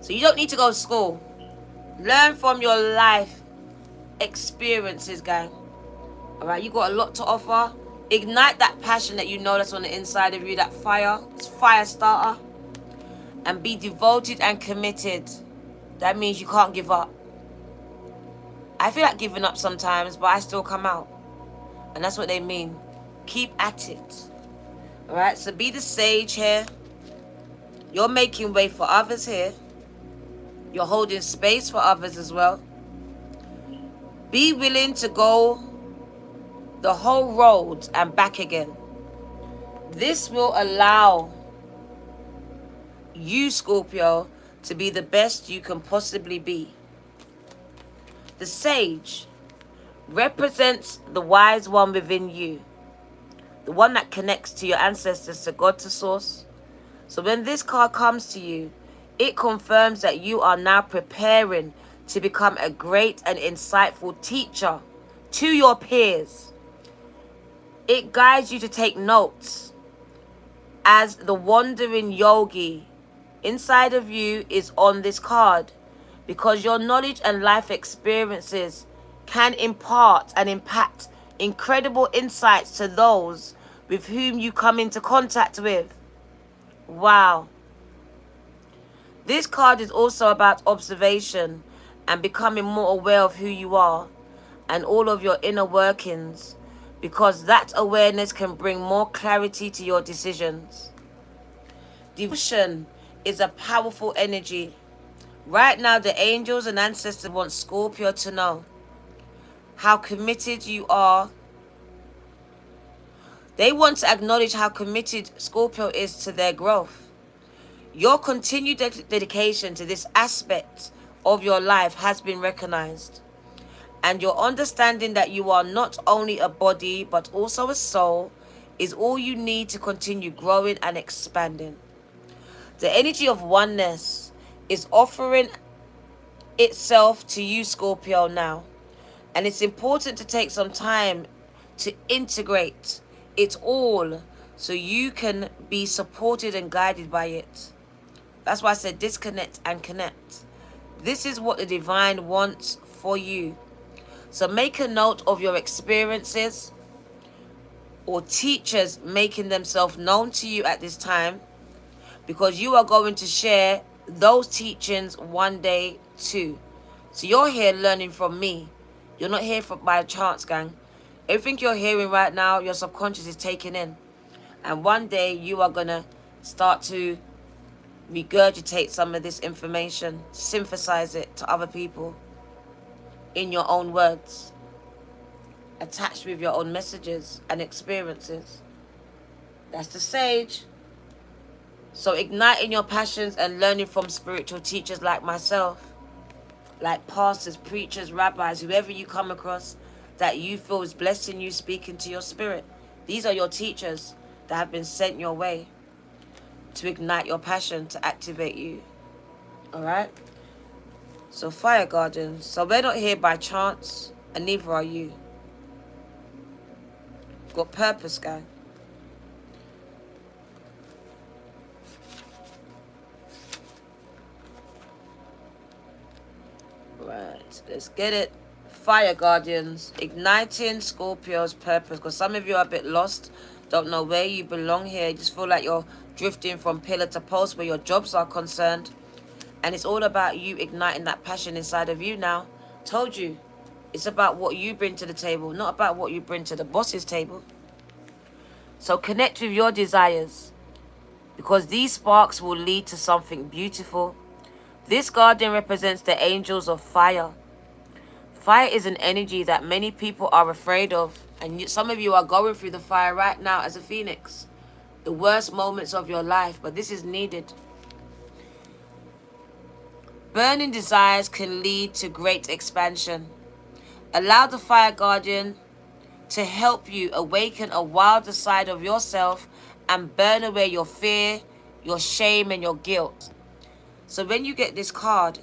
So you don't need to go to school. Learn from your life experiences, gang. Alright, you got a lot to offer. Ignite that passion that you know that's on the inside of you, that fire. It's fire starter. And be devoted and committed. That means you can't give up. I feel like giving up sometimes, but I still come out. And that's what they mean. Keep at it. Alright, so be the sage here. You're making way for others here. You're holding space for others as well. Be willing to go the whole road and back again. This will allow you, Scorpio, to be the best you can possibly be. The sage represents the wise one within you. The one that connects to your ancestors, to God, to source. So when this card comes to you, it confirms that you are now preparing to become a great and insightful teacher to your peers. It guides you to take notes as the wandering yogi inside of you is on this card, because your knowledge and life experiences can impart and impact incredible insights to those with whom you come into contact with. Wow. This card is also about observation and becoming more aware of who you are and all of your inner workings, because that awareness can bring more clarity to your decisions. Devotion is a powerful energy. Right now, the angels and ancestors want Scorpio to know how committed you are. They want to acknowledge how committed Scorpio is to their growth. Your continued dedication to this aspect of your life has been recognized. And your understanding that you are not only a body, but also a soul, is all you need to continue growing and expanding. The energy of oneness is offering itself to you, Scorpio, now. And it's important to take some time to integrate it all so you can be supported and guided by it. That's why I said disconnect and connect. This is what the divine wants for you. So make a note of your experiences. or teachers making themselves known to you at this time, because you are going to share those teachings one day too. So you're here learning from me. You're not here by chance, gang. Everything you're hearing right now, your subconscious is taking in. And one day you are going to start to regurgitate some of this information, synthesize it to other people in your own words, attached with your own messages and experiences. That's the sage. So igniting your passions and learning from spiritual teachers like myself, like pastors, preachers, rabbis, whoever you come across that you feel is blessing you, speaking to your spirit. These are your teachers that have been sent your way to ignite your passion, to activate you. All right? So fire guardians. So we're not here by chance, and neither are you. Got purpose, guy. Right, let's get it. Fire guardians, igniting Scorpio's purpose. Because some of you are a bit lost, don't know where you belong here. You just feel like you're drifting from pillar to post where your jobs are concerned. And it's all about you igniting that passion inside of you now. Told you, it's about what you bring to the table, not about what you bring to the boss's table. So connect with your desires, because these sparks will lead to something beautiful. This guardian represents the angels of fire. Fire is an energy that many people are afraid of. And some of you are going through the fire right now as a phoenix. The worst moments of your life, but this is needed. Burning desires can lead to great expansion. Allow the fire guardian to help you awaken a wilder side of yourself and burn away your fear, your shame, and your guilt. So when you get this card,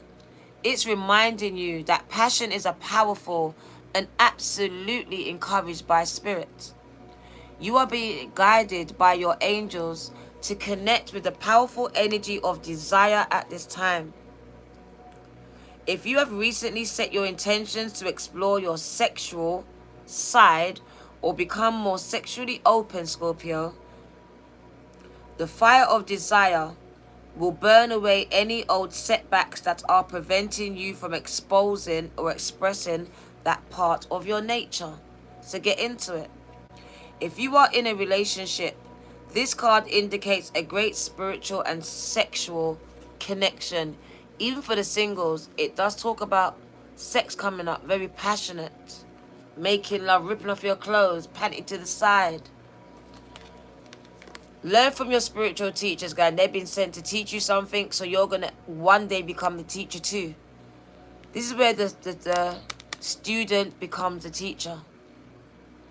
it's reminding you that passion is a powerful and absolutely encouraged by spirit. You are being guided by your angels to connect with the powerful energy of desire at this time. If you have recently set your intentions to explore your sexual side or become more sexually open, Scorpio, the fire of desire will burn away any old setbacks that are preventing you from exposing or expressing that part of your nature. So get into it. If you are in a relationship, this card indicates a great spiritual and sexual connection. Even for the singles, it does talk about sex coming up, very passionate. Making love, ripping off your clothes, panting to the side. Learn from your spiritual teachers, guys. They've been sent to teach you something, so you're going to one day become the teacher too. This is where the student becomes the teacher.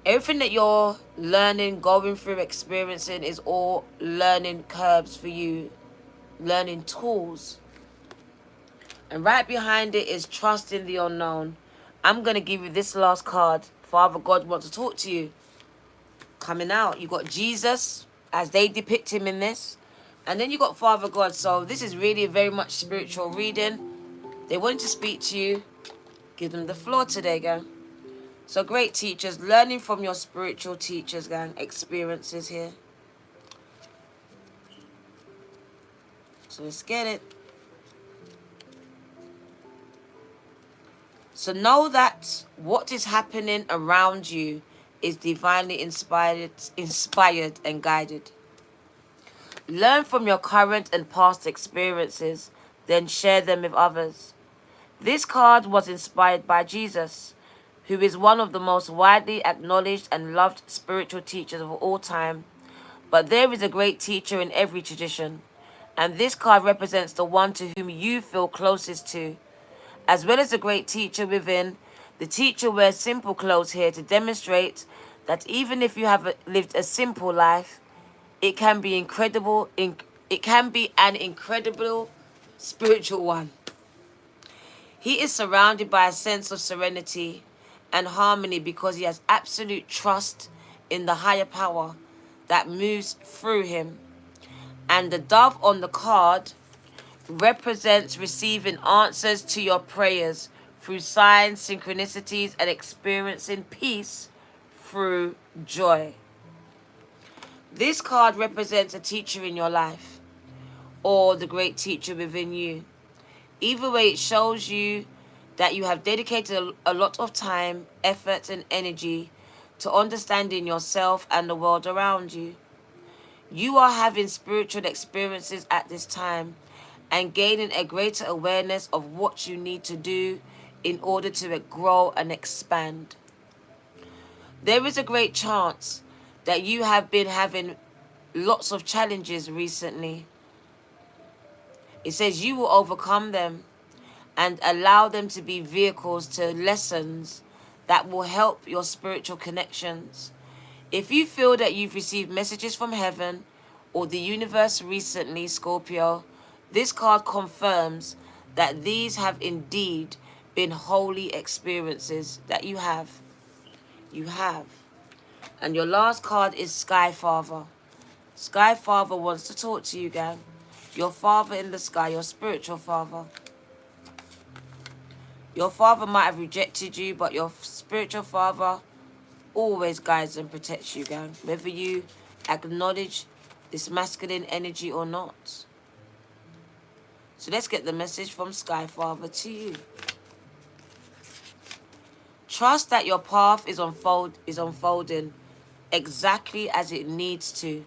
Everything that you're learning, going through, experiencing is all learning curves for you. Learning tools. And right behind it is trust in the unknown. I'm going to give you this last card. Father God wants to talk to you. Coming out. You got Jesus, as they depict him in this. And then you got Father God. So this is really very much spiritual reading. They want to speak to you. Give them the floor today, gang. So great teachers. Learning from your spiritual teachers, gang. Experiences here. So let's get it. So know that what is happening around you is divinely inspired and guided. Learn from your current and past experiences, then share them with others. This card was inspired by Jesus, who is one of the most widely acknowledged and loved spiritual teachers of all time. But there is a great teacher in every tradition, and this card represents the one to whom you feel closest to. As well as a great teacher within, the teacher wears simple clothes here to demonstrate that even if you have lived a simple life, it can be incredible. It can be an incredible spiritual one. He is surrounded by a sense of serenity and harmony because he has absolute trust in the higher power that moves through him. And the dove on the card represents receiving answers to your prayers through signs, synchronicities, and experiencing peace through joy. This card represents a teacher in your life or the great teacher within you. Either way, it shows you that you have dedicated a lot of time, effort, and energy to understanding yourself and the world around you. You are having spiritual experiences at this time and gaining a greater awareness of what you need to do in order to grow and expand. There is a great chance that you have been having lots of challenges recently. It says you will overcome them and allow them to be vehicles to lessons that will help your spiritual connections. If you feel that you've received messages from heaven or the universe recently, Scorpio, this card confirms that these have indeed been holy experiences that you have. You have. And your last card is Sky Father. Sky Father wants to talk to you, gang. Your father in the sky, your spiritual father. Your father might have rejected you, but your spiritual father always guides and protects you, gang. Whether you acknowledge this masculine energy or not. So let's get the message from Sky Father to you. Trust that your path is unfolding exactly as it needs to.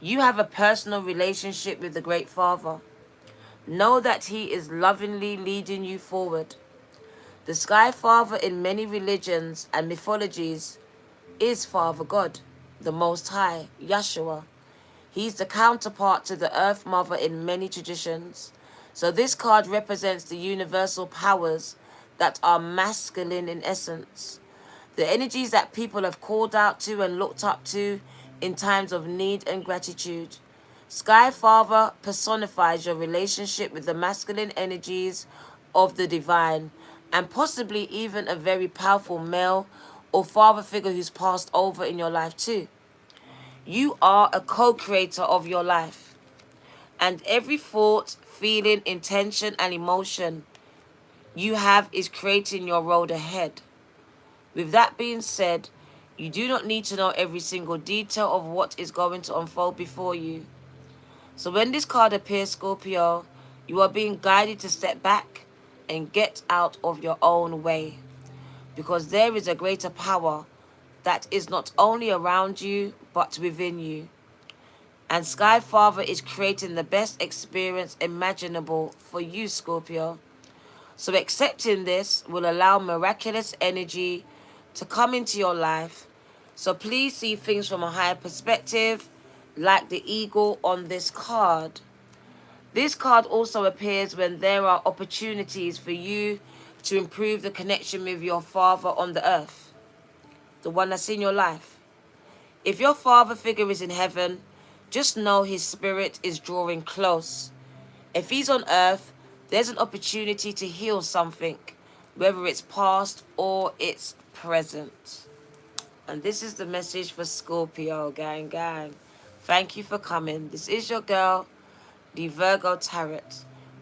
You have a personal relationship with the Great Father. Know that he is lovingly leading you forward. The Sky Father in many religions and mythologies is Father God, the Most High, Yahshua. He's the counterpart to the Earth Mother in many traditions. So this card represents the universal powers that are masculine in essence. The energies that people have called out to and looked up to in times of need and gratitude. Sky Father personifies your relationship with the masculine energies of the divine, and possibly even a very powerful male or father figure who's passed over in your life too. You are a co-creator of your life, and every thought, feeling, intention, and emotion you have is creating your road ahead. With that being said, you do not need to know every single detail of what is going to unfold before you. So when this card appears, Scorpio, you are being guided to step back and get out of your own way. Because there is a greater power that is not only around you, but within you. And Sky Father is creating the best experience imaginable for you, Scorpio. So accepting this will allow miraculous energy to come into your life. So please see things from a higher perspective, like the eagle on this card. This card also appears when there are opportunities for you to improve the connection with your father on the earth, the one that's in your life. If your father figure is in heaven, just know his spirit is drawing close. If he's on earth, there's an opportunity to heal something, whether it's past or it's present. And this is the message for Scorpio, gang. Thank you for coming. This is your girl, the Virgo Tarot.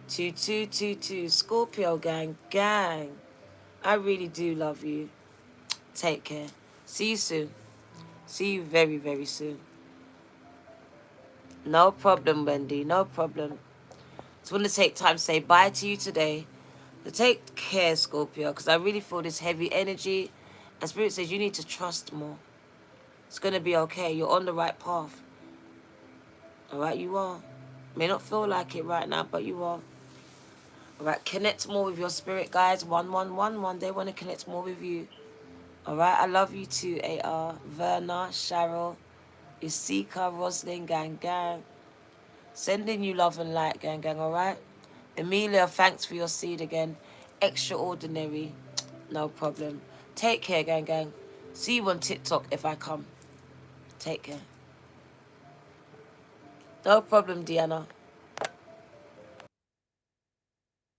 2222, Scorpio, gang. I really do love you. Take care. See you soon. See you very, very soon. No problem, Wendy. No problem. Just want to take time to say bye to you today. So take care, Scorpio, because I really feel this heavy energy. And Spirit says you need to trust more. It's going to be okay. You're on the right path. Alright, you are. May not feel like it right now, but you are. Alright, connect more with your spirit, guys. 1111. They want to connect more with you. Alright, I love you too, AR. Verna, Cheryl, Isika, Roslyn, gang. Sending you love and light, gang, alright? Amelia, thanks for your seed again. Extraordinary. No problem. Take care, gang. See you on TikTok if I come. Take care. No problem, Deanna.